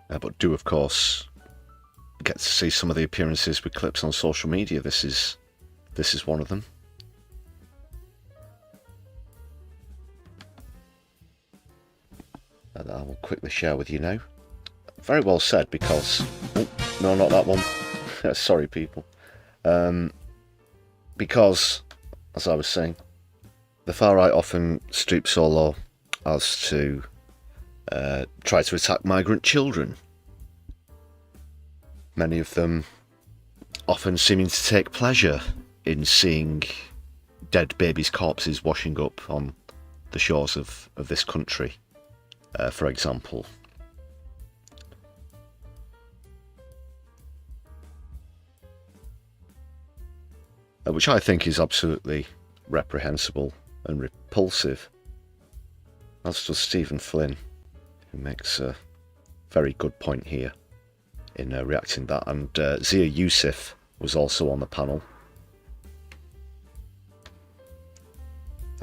But do, of course, get to see some of the appearances with clips on social media. This is one of them. That I will quickly share with you now. Very well said, because... Oh, no, not that one. Sorry, people. Because, as I was saying, the far right often stoop so low as to try to attack migrant children. Many of them often seeming to take pleasure in seeing dead babies' corpses washing up on the shores of this country. For example. Which I think is absolutely reprehensible and repulsive. As does Stephen Flynn, who makes a very good point here in reacting to that. And Zia Youssef was also on the panel.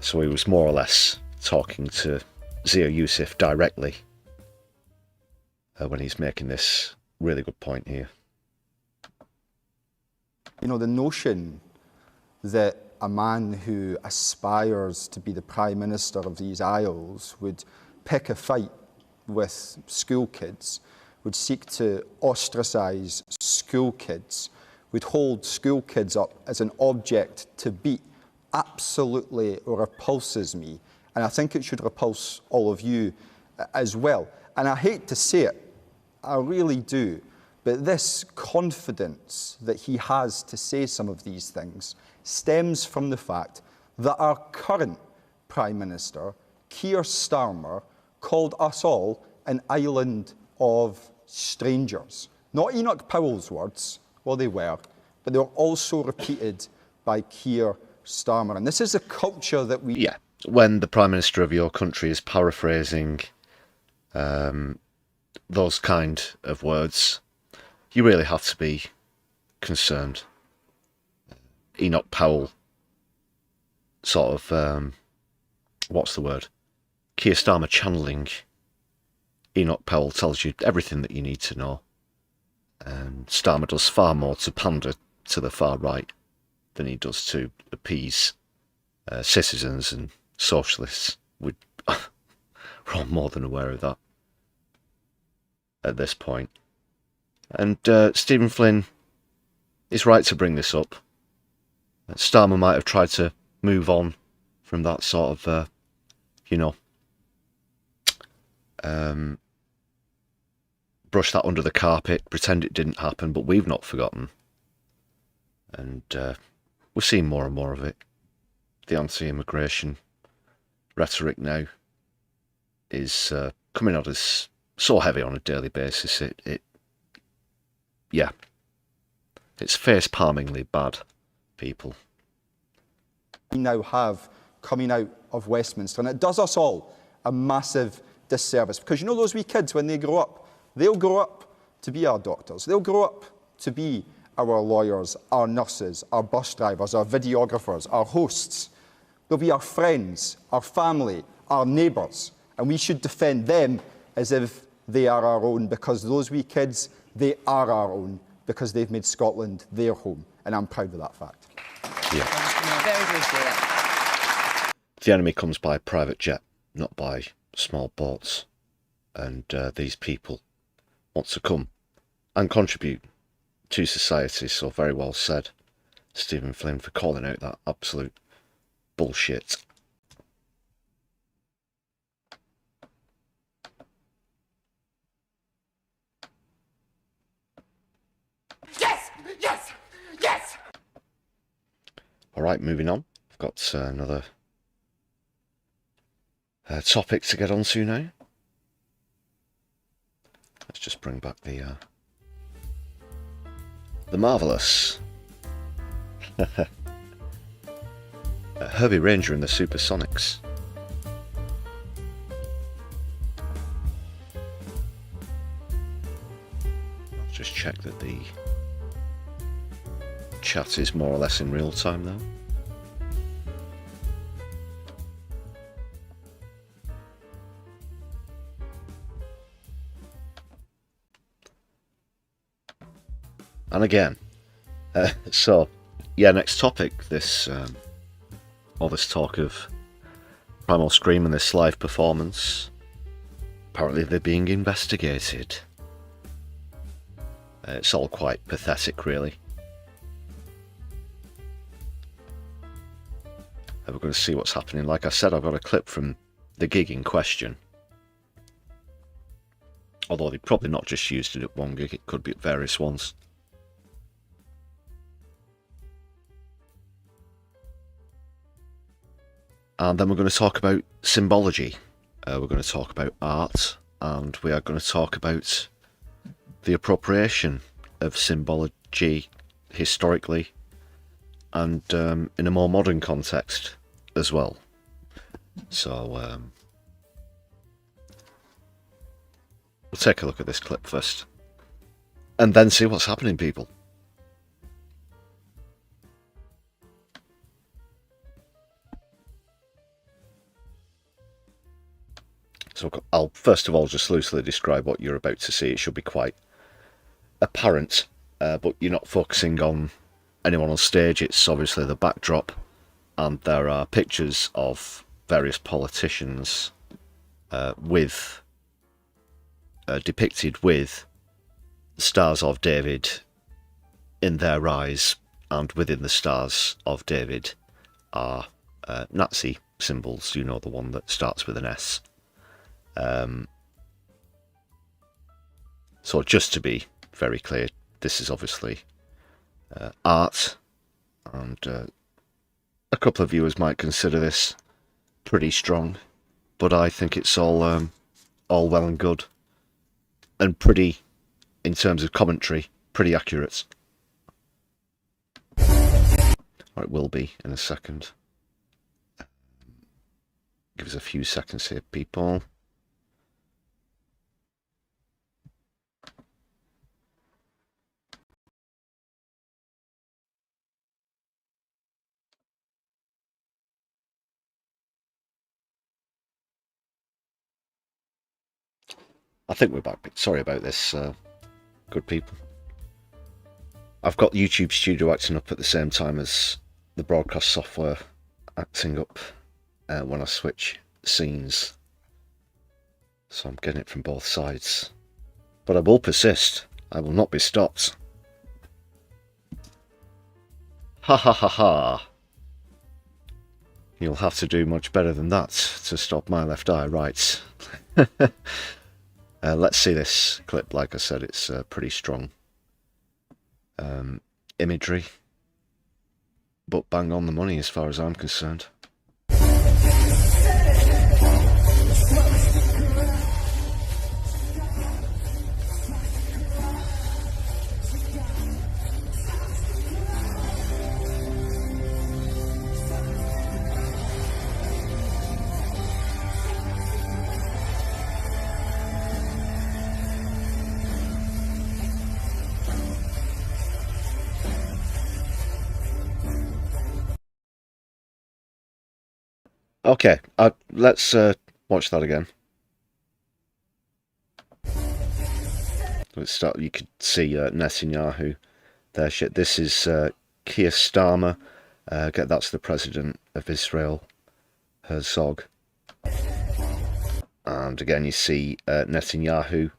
So he was more or less talking to Zia Youssef directly when he's making this really good point here. You know, the notion that a man who aspires to be the Prime Minister of these Isles would pick a fight with school kids, would seek to ostracise school kids, would hold school kids up as an object to beat, absolutely repulses me. And I think it should repulse all of you as well. And I hate to say it, I really do, but this confidence that he has to say some of these things stems from the fact that our current Prime Minister, Keir Starmer, called us all an island of strangers. Not Enoch Powell's words, well they were, but they were also repeated by Keir Starmer. And this is a culture that we... Yeah, when the Prime Minister of your country is paraphrasing those kind of words, you really have to be concerned. Enoch Powell sort of, what's the word? Keir Starmer channeling Enoch Powell tells you everything that you need to know. And Starmer does far more to pander to the far right than he does to appease citizens and socialists. We're all more than aware of that at this point. And Stephen Flynn is right to bring this up. Starmer might have tried to move on from that sort of, brush that under the carpet, pretend it didn't happen, but we've not forgotten. And we're seeing more and more of it. The anti-immigration rhetoric now is coming out as so heavy on a daily basis. Yeah, it's face-palmingly bad, people. We now have coming out of Westminster, and it does us all a massive disservice, because you know those wee kids, when they grow up, they'll grow up to be our doctors, they'll grow up to be our lawyers, our nurses, our bus drivers, our videographers, our hosts. They'll be our friends, our family, our neighbours, and we should defend them as if they are our own, because those wee kids, they are our own, because they've made Scotland their home, and I'm proud of that fact. Yeah. Very, very clear. The enemy comes by private jet, not by small boats, and these people want to come and contribute to society. So very well said, Stephen Flynn, for calling out that absolute bullshit. Yes! Yes! Yes! Alright, moving on. I've got another topic to get onto now. Let's just bring back the Marvellous. Herbie Ranger and the Supersonics. Let's just check that the chat is more or less in real time now. And again, so yeah, next topic, this all this talk of Primal Scream and this live performance. Apparently they're being investigated. It's all quite pathetic, really. We're going to see what's happening. Like I said, I've got a clip from the gig in question. Although they've probably not just used it at one gig, it could be at various ones. And then we're going to talk about symbology. We're going to talk about art, and we are going to talk about the appropriation of symbology historically and in a more modern context as well. So we'll take a look at this clip first and then see what's happening, people. So I'll first of all just loosely describe what you're about to see. It should be quite apparent, but you're not focusing on anyone on stage. It's obviously the backdrop, and there are pictures of various politicians depicted with Stars of David in their eyes, and within the Stars of David are Nazi symbols. You know, the one that starts with an S. So just to be very clear, this is obviously art, and a couple of viewers might consider this pretty strong, but I think it's all well and good, and pretty, in terms of commentary, pretty accurate. Or it will be in a second. Give us a few seconds here, people. I think we're back. Sorry about this, good people. I've got YouTube Studio acting up at the same time as the broadcast software acting up when I switch scenes. So I'm getting it from both sides. But I will persist. I will not be stopped. Ha ha ha ha. You'll have to do much better than that to stop my left eye, right? Let's see this clip. Like I said, it's pretty strong imagery, but bang on the money as far as I'm concerned. Okay, let's watch that again. Let's start. You could see Netanyahu there. Shit, this is Keir Starmer. That's the president of Israel, Herzog. And again, you see Netanyahu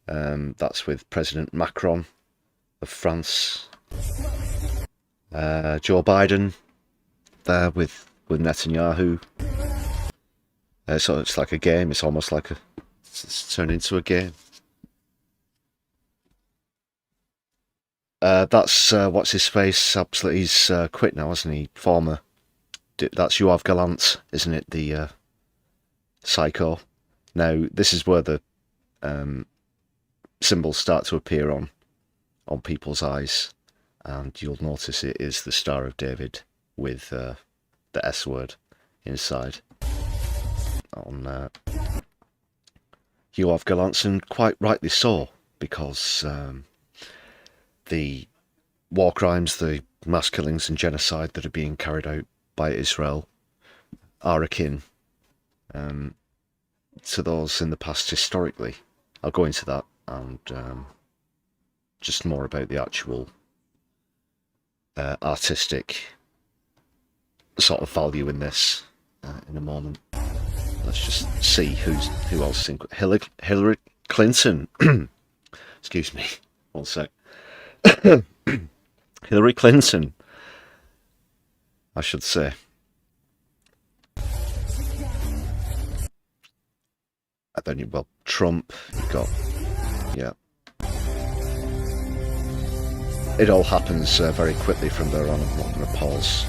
That's with President Macron of France. Joe Biden there with Netanyahu. So it's like a game. It's almost like it's turned into a game. That's what's his face. Absolutely, he's quit now, hasn't he? Former. That's Yoav Gallant, isn't it? The psycho. Now this is where the symbols start to appear on people's eyes, and you'll notice it is the Star of David with the S word inside on Yoav Gallant, and quite rightly so, because the war crimes, the mass killings and genocide that are being carried out by Israel are akin to those in the past historically. I'll go into that and just more about the actual artistic sort of value in this in a moment. Let's just see who else. Hillary Clinton. Excuse me. One sec. Hillary Clinton, I should say. And then well, Trump. You've got, yeah. It all happens very quickly from there on. I'm not going to pause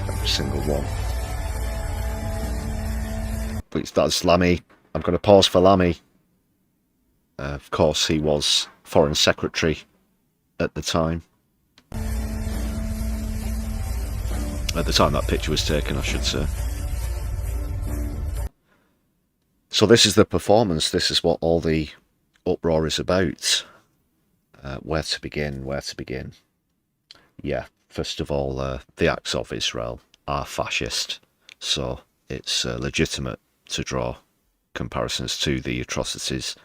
every single one. But that's Lammy. I'm going to pause for Lammy. Of course, he was Foreign Secretary at the time. At the time that picture was taken, I should say. So this is the performance. This is what all the uproar is about. Where to begin? Where to begin? Yeah, first of all, the acts of Israel are fascist. So it's legitimate to draw comparisons to the atrocities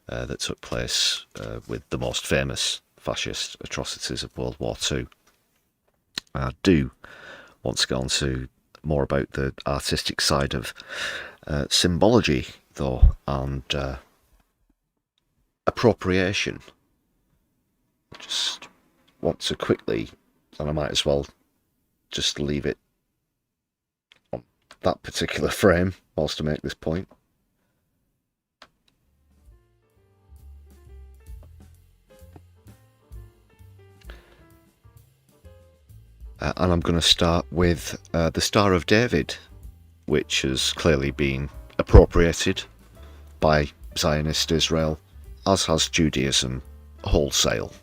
that took place with the most famous fascist atrocities of World War II. I do want to go on to more about the artistic side of symbology, though, and appropriation. I just want to quickly, and I might as well just leave it on that particular frame whilst I make this point. And I'm going to start with the Star of David, which has clearly been appropriated by Zionist Israel, as has Judaism wholesale.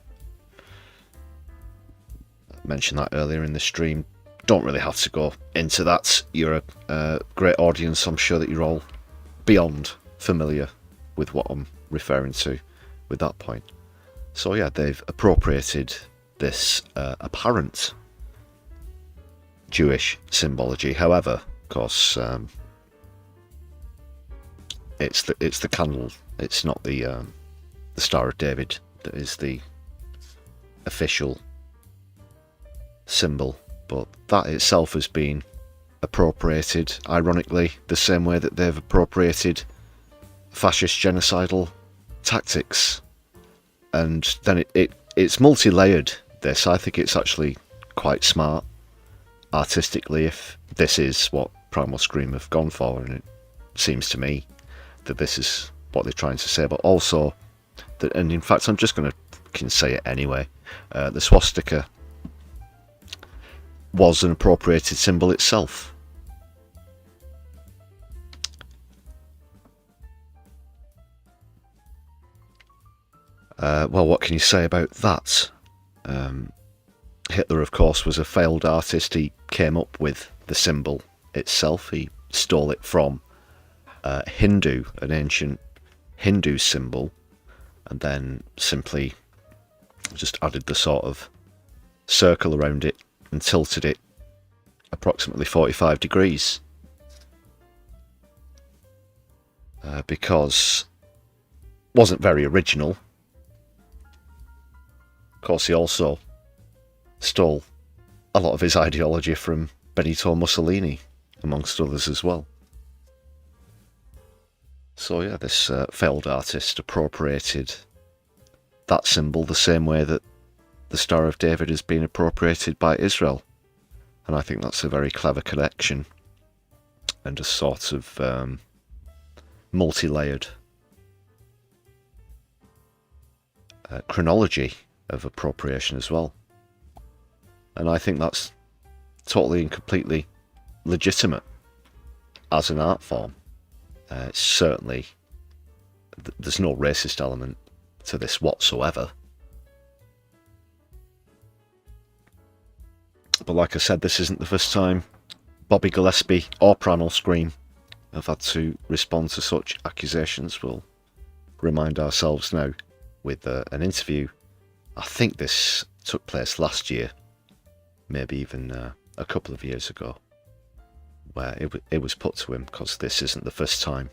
I mentioned that earlier in the stream. Don't really have to go into that. You're a great audience. I'm sure that you're all beyond familiar with what I'm referring to with that point. So yeah, they've appropriated this apparent Jewish symbology. However, of course, it's the candle. It's not the Star of David that is the official symbol, but that itself has been appropriated, ironically, the same way that they've appropriated fascist genocidal tactics. And then it's multi-layered, this. I think it's actually quite smart artistically, if this is what Primal Scream have gone for, and it seems to me that this is what they're trying to say, but also that, and in fact I'm just going to say it anyway, the swastika was an appropriated symbol itself. Well, what can you say about that? Hitler, of course, was a failed artist. He came up with the symbol itself. He stole it from Hindu, an ancient Hindu symbol, and then simply just added the sort of circle around it and tilted it approximately 45 degrees. Because it wasn't very original. Of course, he also stole a lot of his ideology from Benito Mussolini, amongst others as well. So yeah, this failed artist appropriated that symbol the same way that the Star of David has been appropriated by Israel. And I think that's a very clever connection and a sort of multi-layered chronology of appropriation as well. And I think that's totally and completely legitimate as an art form. Certainly, there's no racist element to this whatsoever. But like I said, this isn't the first time Bobby Gillespie or Primal Scream have had to respond to such accusations. We'll remind ourselves now with an interview. I think this took place last year, maybe even a couple of years ago, where it was put to him, because this isn't the first time,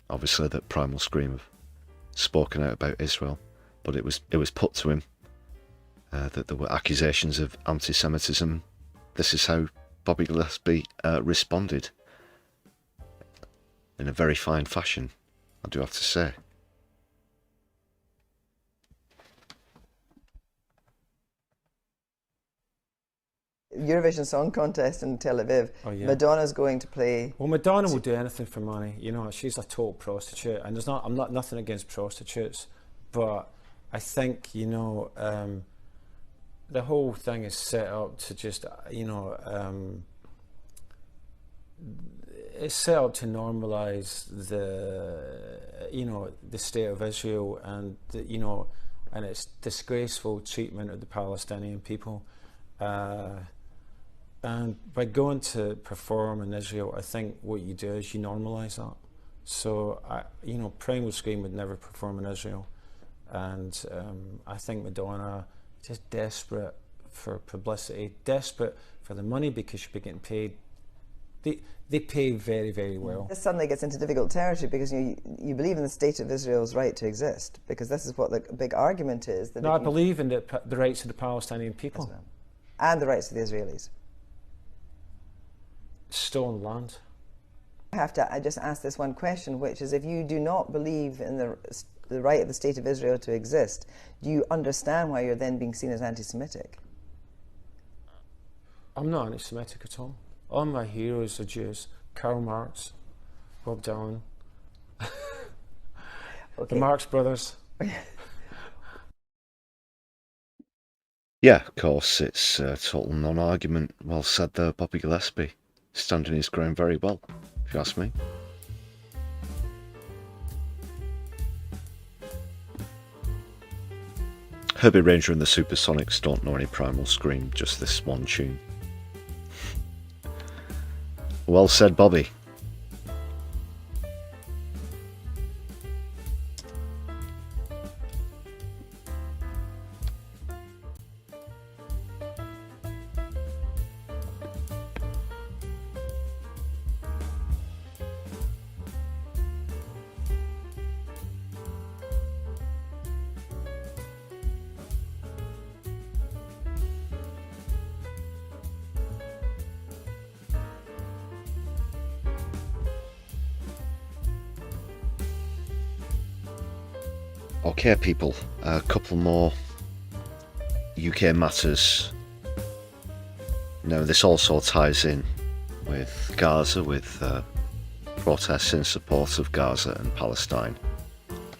obviously, that Primal Scream have spoken out about Israel, but it was put to him that there were accusations of anti-Semitism. This is how Bobby Gillespie responded, in a very fine fashion, I do have to say. Eurovision Song Contest in Tel Aviv. Oh, yeah. Madonna's going to play. Well, Madonna will do anything for money. You know, she's a total prostitute, and I'm not nothing against prostitutes, but I think, you know, the whole thing is set up to just, you know, it's set up to normalise the, you know, the state of Israel and you know, and its disgraceful treatment of the Palestinian people. And by going to perform in Israel, I think what you do is you normalise that. So, you know, Primal Scream would never perform in Israel. And I think Madonna is just desperate for publicity, desperate for the money, because she'll be getting paid. They pay very, very well. This suddenly gets into difficult territory, because you believe in the state of Israel's right to exist, because this is what the big argument is. That no, I believe in the rights of the Palestinian people. And the rights of the Israelis. Stolen land. I just ask this one question, which is, if you do not believe in the right of the state of Israel to exist, do you understand why you're then being seen as anti-Semitic? I'm not anti-Semitic at all. All my heroes are Jews. Karl Marx, Bob Dylan, the Marx Brothers. Yeah, of course, it's a total non-argument. Well said there, Bobby Gillespie. Standing his ground very well, if you ask me. Herbie Ranger and the Supersonics don't know any Primal Scream, just this one tune. Well said, Bobby. Okay, people, a couple more UK matters. Now, this also ties in with Gaza, with protests in support of Gaza and Palestine.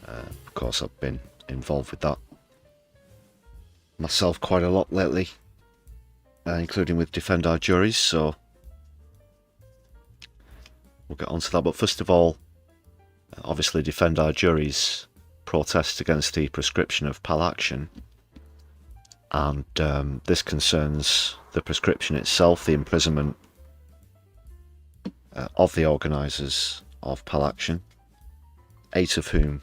Of course, I've been involved with that myself quite a lot lately, including with Defend Our Juries, so we'll get onto that. But first of all, obviously Defend Our Juries protest against the prescription of PAL action, and this concerns the prescription itself, the imprisonment of the organisers of PAL action, 8 of whom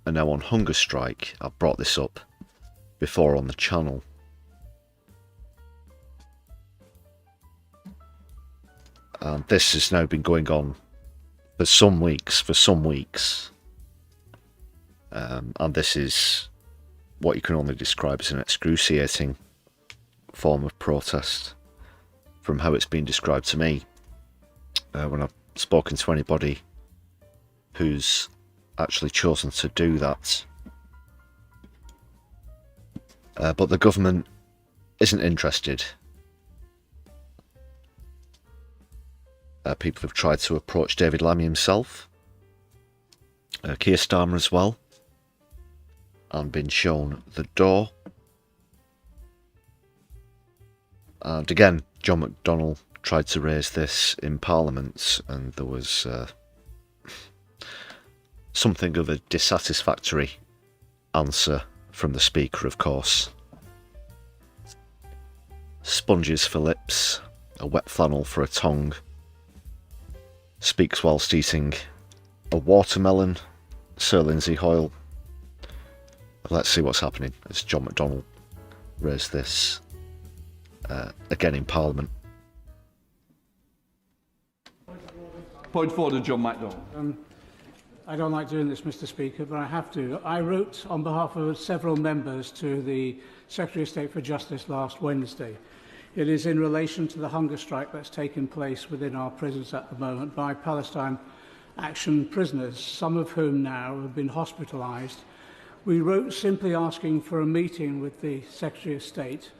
are now on hunger strike. I've brought this up before on the channel. And this has now been going on for some weeks. And this is what you can only describe as an excruciating form of protest from how it's been described to me. When I've spoken to anybody who's actually chosen to do that. But the government isn't interested. People have tried to approach David Lammy himself, Keir Starmer as well, and been shown the door. And again, John McDonnell tried to raise this in Parliament, and there was something of a dissatisfactory answer from the Speaker, of course. Sponges for lips, a wet flannel for a tongue. Speaks whilst eating a watermelon, Sir Lindsay Hoyle. Let's see what's happening as John McDonnell raised this again in Parliament. Point of order, John McDonnell. I don't like doing this, Mr. Speaker, but I have to. I wrote on behalf of several members to the Secretary of State for Justice last Wednesday. It is in relation to the hunger strike that's taking place within our prisons at the moment by Palestine Action prisoners, some of whom now have been hospitalised. We wrote simply asking for a meeting with the Secretary of State.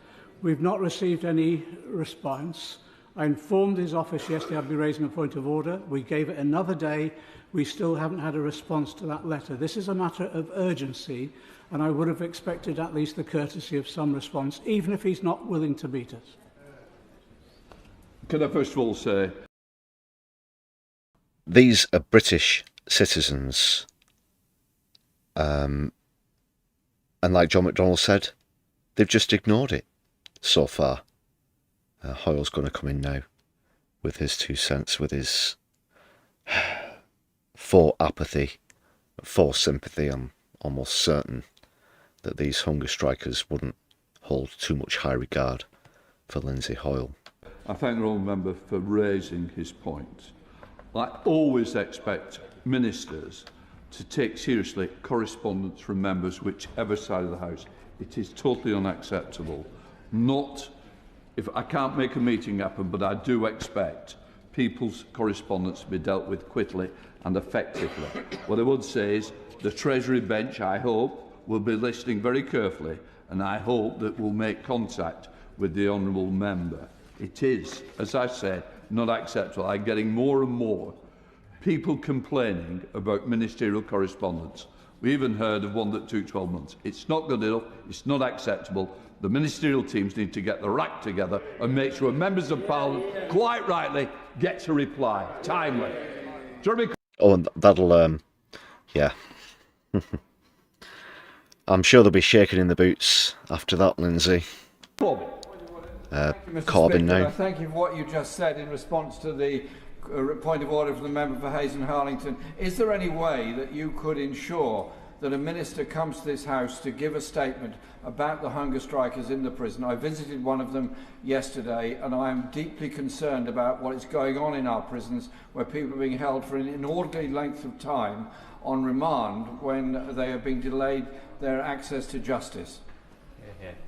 We've not received any response. I informed his office yesterday I'd be raising a point of order. We gave it another day. We still haven't had a response to that letter. This is a matter of urgency, and I would have expected at least the courtesy of some response, even if he's not willing to meet us. Can I first of all say... These are British citizens. And like John McDonnell said, they've just ignored it so far. Hoyle's going to come in now with his 2 cents, with his for apathy, for sympathy. I'm almost certain that these hunger strikers wouldn't hold too much high regard for Lindsay Hoyle. I thank the honourable member for raising his point. I always expect ministers to take seriously correspondence from members whichever side of the House. It is totally unacceptable. Not if I can't make a meeting happen, but I do expect people's correspondence to be dealt with quickly and effectively. What I would say is the Treasury bench, I hope, will be listening very carefully, and I hope that we'll make contact with the honourable member. It is, as I said, not acceptable. I'm getting more and more people complaining about ministerial correspondence. We even heard of one that took 12 months. It's not good enough. It's not acceptable. The ministerial teams need to get their act together and make sure members of Parliament, quite rightly, get a reply timely. Oh, and that'll, yeah. I'm sure they'll be shaking in the boots after that, Lindsay. Corbyn now. Thank you for what you just said in response to the point of order from the member for Hayes and Harlington. Is there any way that you could ensure that a minister comes to this House to give a statement about the hunger strikers in the prison? I visited one of them yesterday, and I am deeply concerned about what is going on in our prisons, where people are being held for an inordinate length of time on remand when they are being delayed their access to justice.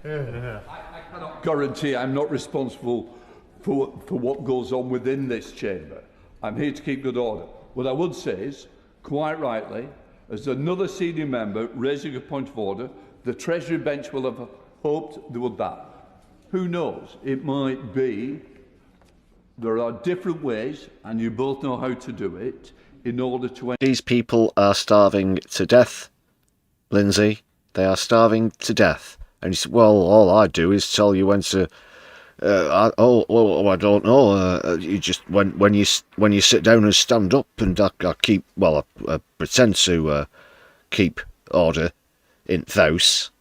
I cannot guarantee I'm not responsible for what goes on within this chamber. I'm here to keep good order. What I would say is, quite rightly, as another senior member raising a point of order, the Treasury bench will have hoped they would that. Who knows? It might be there are different ways, and you both know how to do it, in order to... These people are starving to death, Lindsay. They are starving to death. And he said, well, all I do is tell you when to... I don't know. You just when you sit down and stand up, and I keep, well, I pretend to keep order in the house.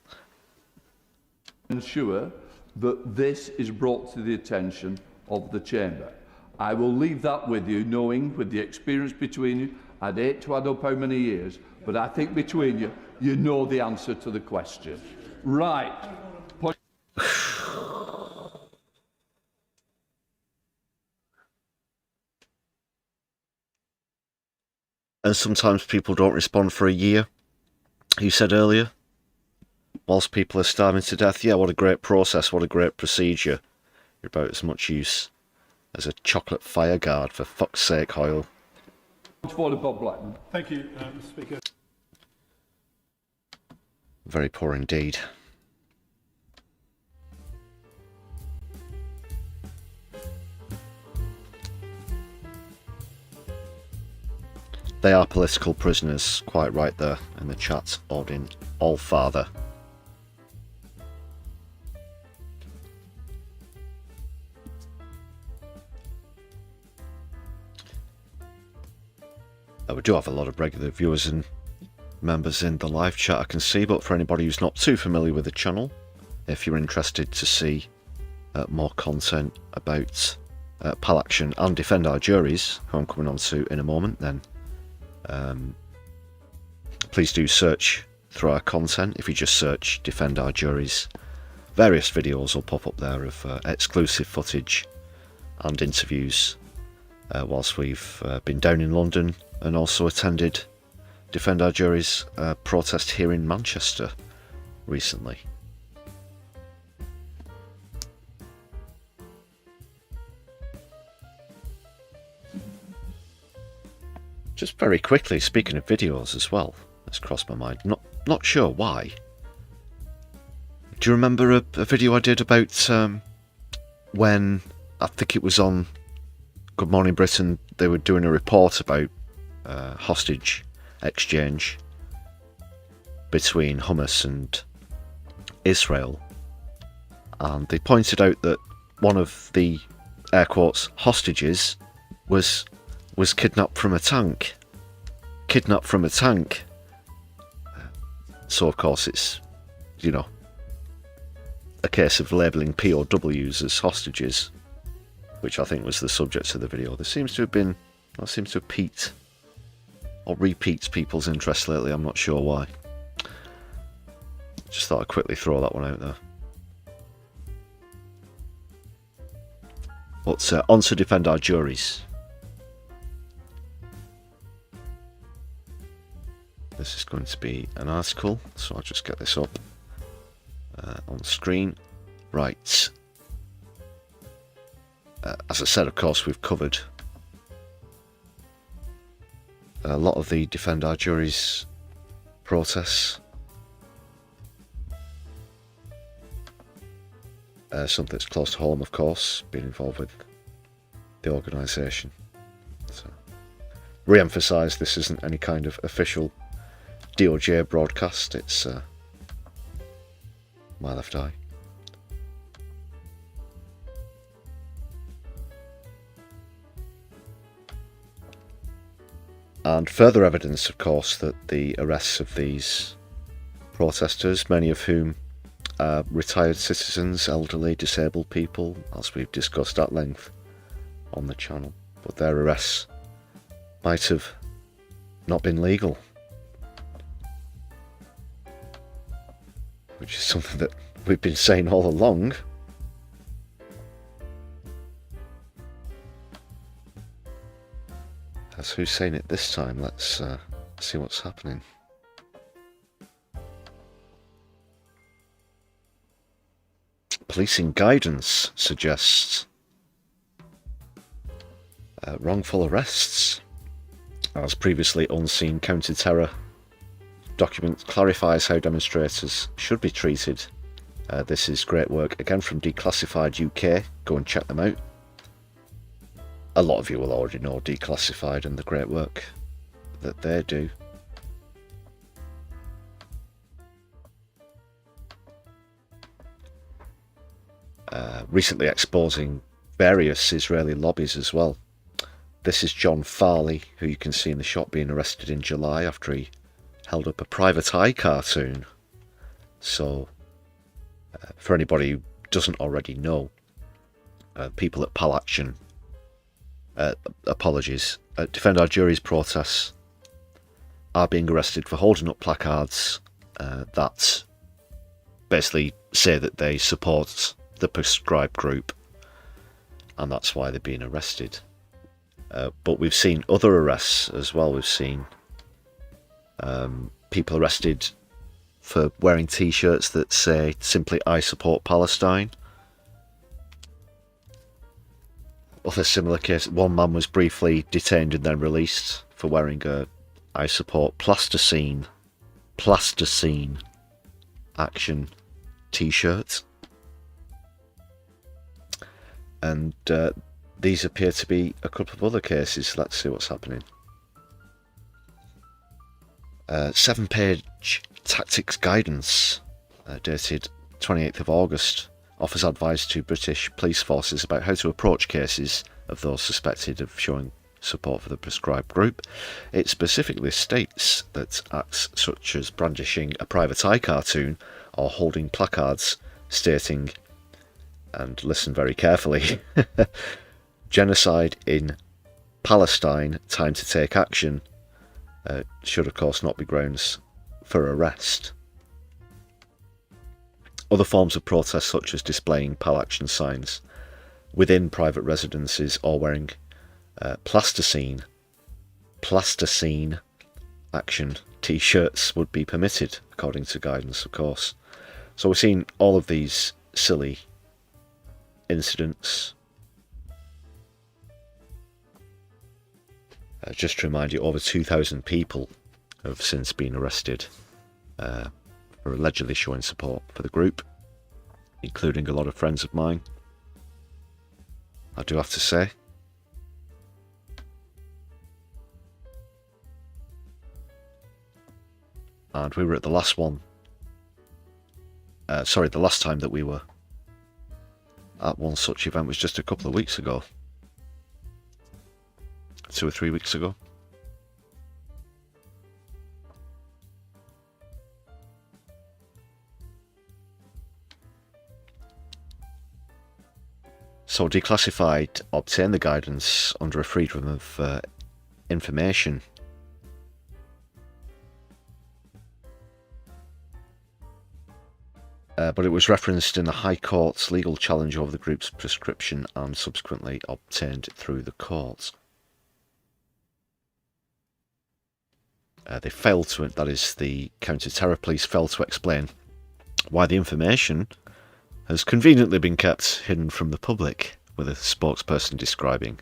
Ensure that this is brought to the attention of the chamber. I will leave that with you, knowing with the experience between you, I'd hate to add up how many years, but I think between you, you know the answer to the question. Right. And sometimes people don't respond for a year. You said earlier, whilst people are starving to death. Yeah, what a great process, what a great procedure. You're about as much use as a chocolate fire guard, for fuck's sake, Hoyle. Bob Blackwood. Thank you, Mr. Speaker. Very poor indeed. They are political prisoners, quite right there in the chat, Odin Allfather. We do have a lot of regular viewers and members in the live chat I can see, but for anybody who's not too familiar with the channel, if you're interested to see more content about Pal Action and Defend Our Juries, who I'm coming on to in a moment, then please do search through our content. If you just search Defend Our Juries, various videos will pop up there of exclusive footage and interviews whilst we've been down in London, and also attended Defend Our Juries protest here in Manchester recently. Just very quickly, speaking of videos as well, that's crossed my mind. Not sure why. Do you remember a video I did about when, I think it was on Good Morning Britain, they were doing a report about hostage exchange between Hamas and Israel, and they pointed out that one of the air quotes hostages was kidnapped from a tank. So of course it's, you know, a case of labelling POWs as hostages, which I think was the subject of the video. That seems to have piqued or repeats people's interest lately. I'm not sure why. Just thought I'd quickly throw that one out there. But on to Defend Our Juries. This is going to be an article, so I'll just get this up on screen. Right. As I said, of course, we've covered a lot of the Defend Our Juries protests. Something that's close to home, of course, being involved with the organisation. So, re-emphasise, this isn't any kind of official DOJ broadcast, it's my left eye. And further evidence, of course, that the arrests of these protesters, many of whom are retired citizens, elderly, disabled people, as we've discussed at length on the channel, but their arrests might have not been legal, which is something that we've been saying all along. That's who's saying it this time. Let's see what's happening. Policing guidance suggests wrongful arrests. As previously unseen counter-terror document clarifies how demonstrators should be treated. This is great work, again, from Declassified UK. Go and check them out. A lot of you will already know Declassified and the great work that they do. Recently exposing various Israeli lobbies as well. This is John Farley, who you can see in the shot, being arrested in July after he held up a private eye cartoon. So, for anybody who doesn't already know, people at Pal Action, Defend Our Juries protests are being arrested for holding up placards that basically say that they support the prescribed group, and that's why they're being arrested. But we've seen other arrests as well. We've seen people arrested for wearing t-shirts that say simply "I support Palestine." Other similar cases, one man was briefly detained and then released for wearing a "I support plasticine" Action t-shirt. And these appear to be a couple of other cases. Let's see what's happening. 7-page tactics guidance, dated 28th of August, offers advice to British police forces about how to approach cases of those suspected of showing support for the prescribed group. It specifically states that acts such as brandishing a private eye cartoon or holding placards stating, and listen very carefully, genocide in Palestine, time to take action, should of course not be grounds for arrest. Other forms of protest, such as displaying Pal Action signs within private residences or wearing plasticine action t-shirts, would be permitted, according to guidance, of course. So we're seeing all of these silly incidents. Just to remind you, over 2,000 people have since been arrested for allegedly showing support for the group, including a lot of friends of mine, I do have to say. And we were at the last one. The last time that we were at one such event was just a couple of weeks ago. 2 or 3 weeks ago. So Declassified obtained the guidance under a Freedom of Information. But it was referenced in the High Court's legal challenge over the group's prescription and subsequently obtained through the court. They failed to, that is, the counter-terror police failed to explain why the information has conveniently been kept hidden from the public, with a spokesperson describing,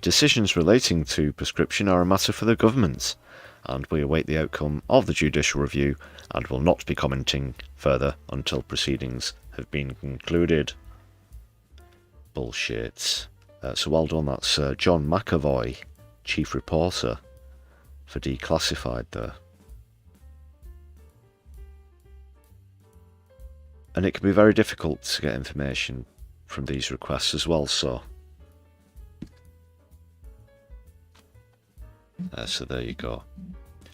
decisions relating to prescription are a matter for the government, and we await the outcome of the judicial review and will not be commenting further until proceedings have been concluded. Bullshit. So well done, that's John McAvoy, Chief Reporter for Declassified there. And it can be very difficult to get information from these requests as well, so there you go.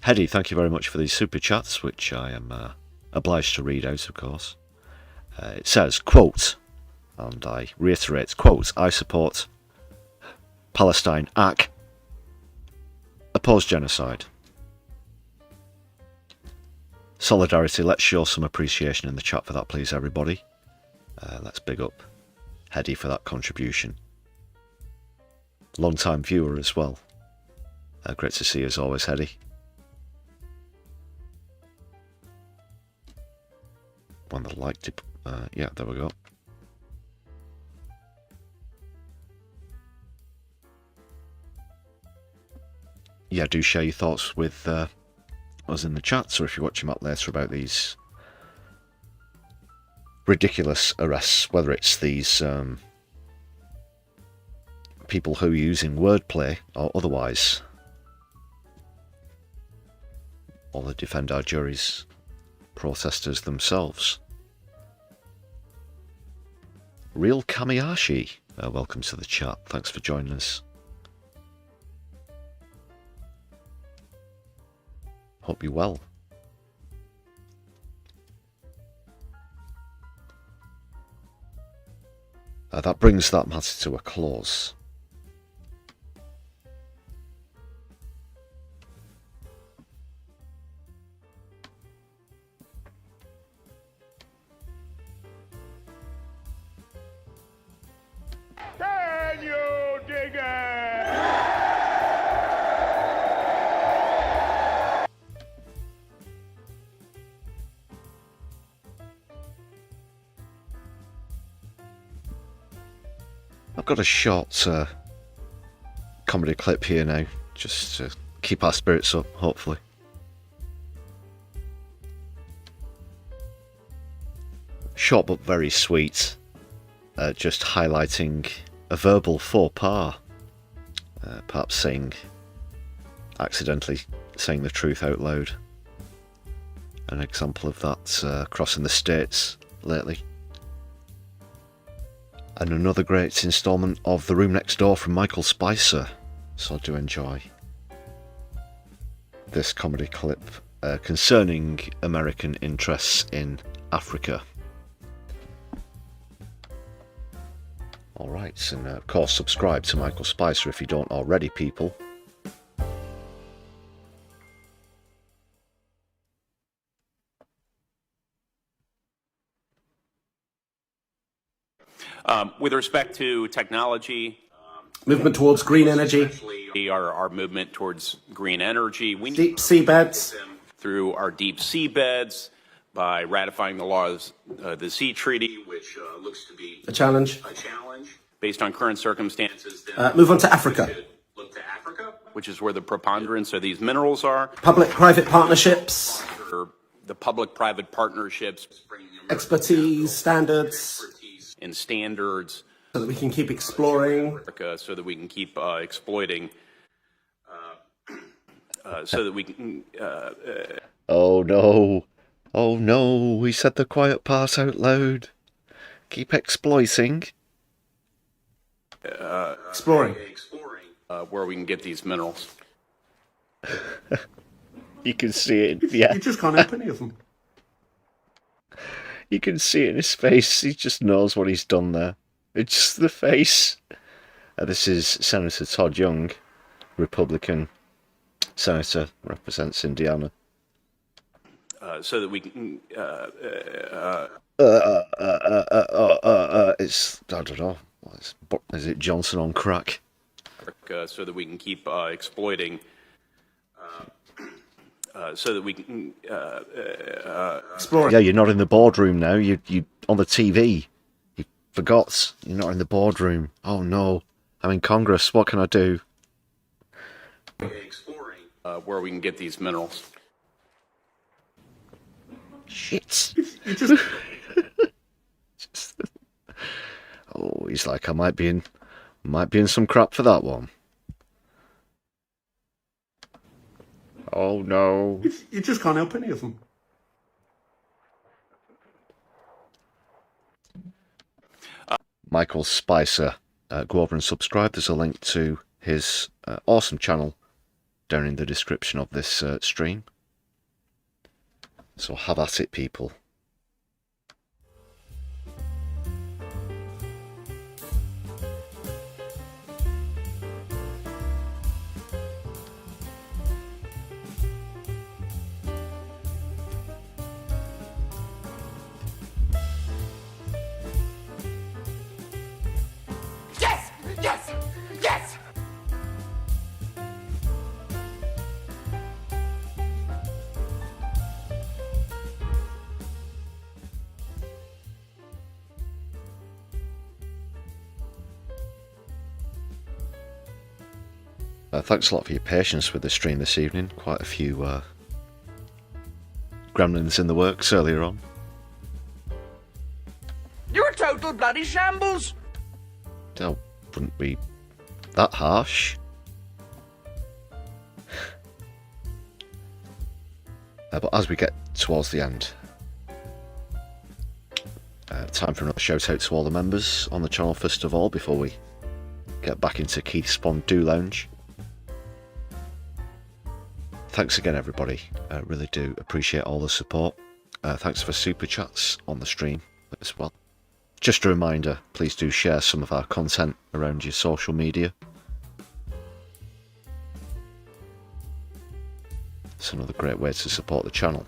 Hedy, thank you very much for these super chats, which I am obliged to read out, of course. It says, quote, and I reiterate, quote, I support Palestine AC, oppose genocide. Solidarity, let's show some appreciation in the chat for that, please, everybody. Let's big up Hedy for that contribution. Long-time viewer as well. Great to see you as always, Hedy. One that liked it. Yeah, there we go. Yeah, do share your thoughts with us in the chat, or if you're watching back later, about these ridiculous arrests, whether it's these people who are using wordplay or otherwise, or the Defend Our Juries protesters themselves. Real Kamiyashi, welcome to the chat. Thanks for joining us. Hope you're well. That brings that matter to a close. Can you dig it? I've got a short comedy clip here now, just to keep our spirits up, hopefully. Short but very sweet. Just highlighting a verbal faux pas. Perhaps accidentally saying the truth out loud. An example of that crossing the states lately. And another great instalment of The Room Next Door from Michael Spicer. So I do enjoy this comedy clip concerning American interests in Africa. Alright, and of course subscribe to Michael Spicer if you don't already, people. With respect to technology, movement towards green energy, our movement towards green energy, we need deep seabeds, through our deep seabeds by ratifying the laws, the Sea Treaty, which looks to be a challenge. Based on current circumstances. Move on to Africa. Look to Africa, which is where the preponderance of these minerals are. Public-private partnerships. The public-private partnerships. Expertise, standards. And standards. So that we can keep exploring. So that we can keep exploiting. So that we can... Oh no. Oh no, we said the quiet part out loud. Keep exploiting. Exploring. Where we can get these minerals. You can see it, yeah. You just can't open any of them. You can see it in his face. He just knows what he's done there. It's just the face. This is Senator Todd Young, Republican senator, represents Indiana. So that we can... it's, I don't know. Is it Johnson on crack? So that we can keep exploiting... so that we can... Exploring. Yeah, you're not in the boardroom now. You on the TV. You forgot. You're not in the boardroom. Oh no. I'm in Congress. What can I do? Exploring. Where we can get these minerals. Shit. You just... Oh, he's like, I might be in some crap for that one. Oh no. You just can't help any of them. Michael Spicer. Go over and subscribe. There's a link to his awesome channel down in the description of this stream. So have at it, people. Yes! Yes! Yes! Thanks a lot for your patience with the stream this evening. Quite a few gremlins in the works earlier on. You're a total bloody shambles! Oh, wouldn't be that harsh. But as we get towards the end, time for another shout out to all the members on the channel first of all, before we get back into Keith's Fondue Lounge. Thanks again, everybody. I really do appreciate all the support. Thanks for super chats on the stream as well. Just a reminder, please do share some of our content around your social media. It's another great way to support the channel.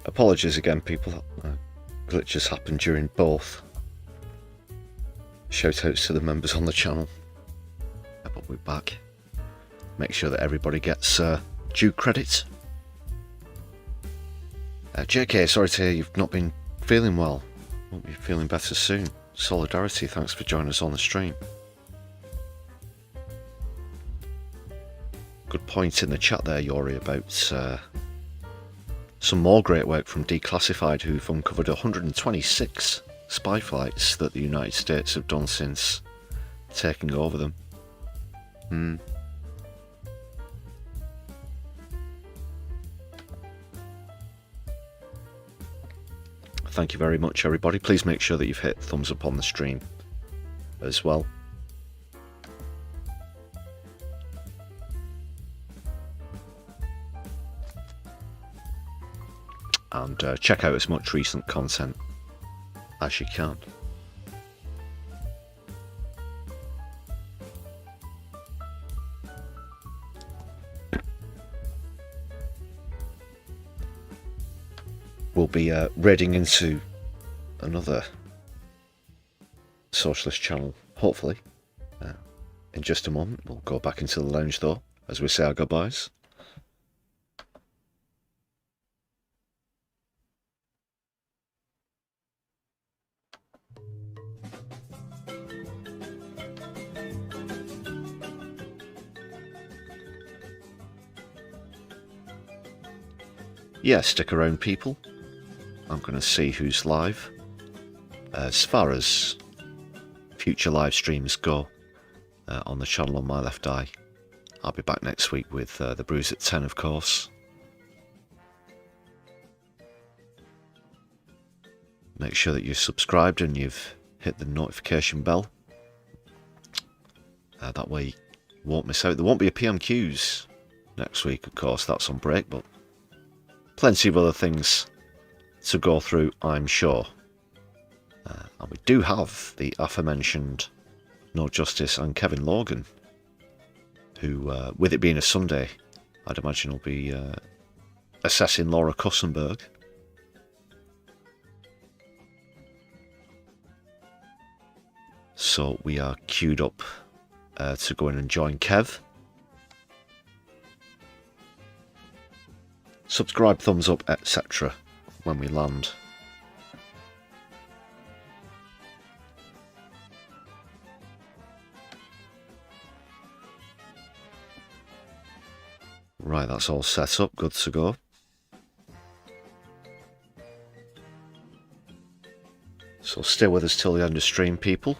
apologies again, people. Glitches happened during both. Shout outs to the members on the channel. But we're back. Make sure that everybody gets due credit. JK, sorry to hear you've not been feeling well. Won't be feeling better soon. Solidarity, thanks for joining us on the stream. Good point in the chat there, Yori, about some more great work from Declassified, who've uncovered 126 spy flights that the United States have done since taking over them. Thank you very much, everybody. Please make sure that you've hit thumbs up on the stream as well. And check out as much recent content as you can. We'll be raiding into another Socialist channel, hopefully. In just a moment. We'll go back into the lounge though, as we say our goodbyes. Yeah, stick around, people. I'm going to see who's live. As far as future live streams go on the channel on my left eye, I'll be back next week with The Brews at 10, of course. Make sure that you're subscribed and you've hit the notification bell. That way you won't miss out. There won't be a PMQs next week, of course, that's on break, but plenty of other things to go through, I'm sure. And we do have the aforementioned No Justice and Kevin Logan, who, with it being a Sunday, I'd imagine will be assessing Laura Kussenberg. So we are queued up to go in and join Kev. Subscribe, thumbs up, etc. when we land. Right, that's all set up, good to go. So stay with us till the end of stream, people.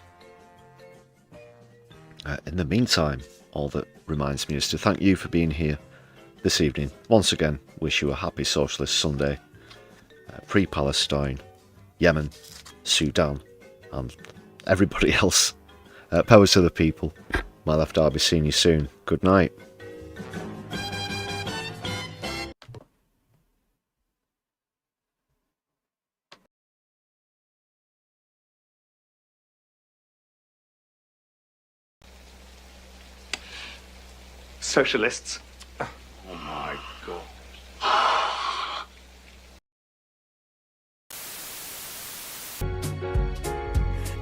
In the meantime, all that reminds me is to thank you for being here this evening. Once again, wish you a happy Socialist Sunday. Free Palestine, Yemen, Sudan, and everybody else. Power to the people. My left eye, I'll be seeing you soon. Good night. Socialists. Oh my God.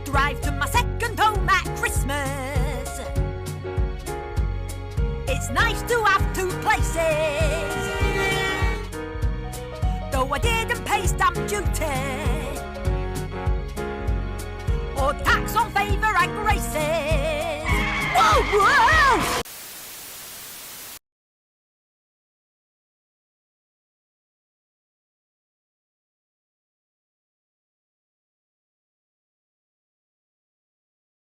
Drive to my second home at Christmas. It's nice to have two places. Though I didn't pay stamp duty or tax on favour and graces. Whoa, whoa!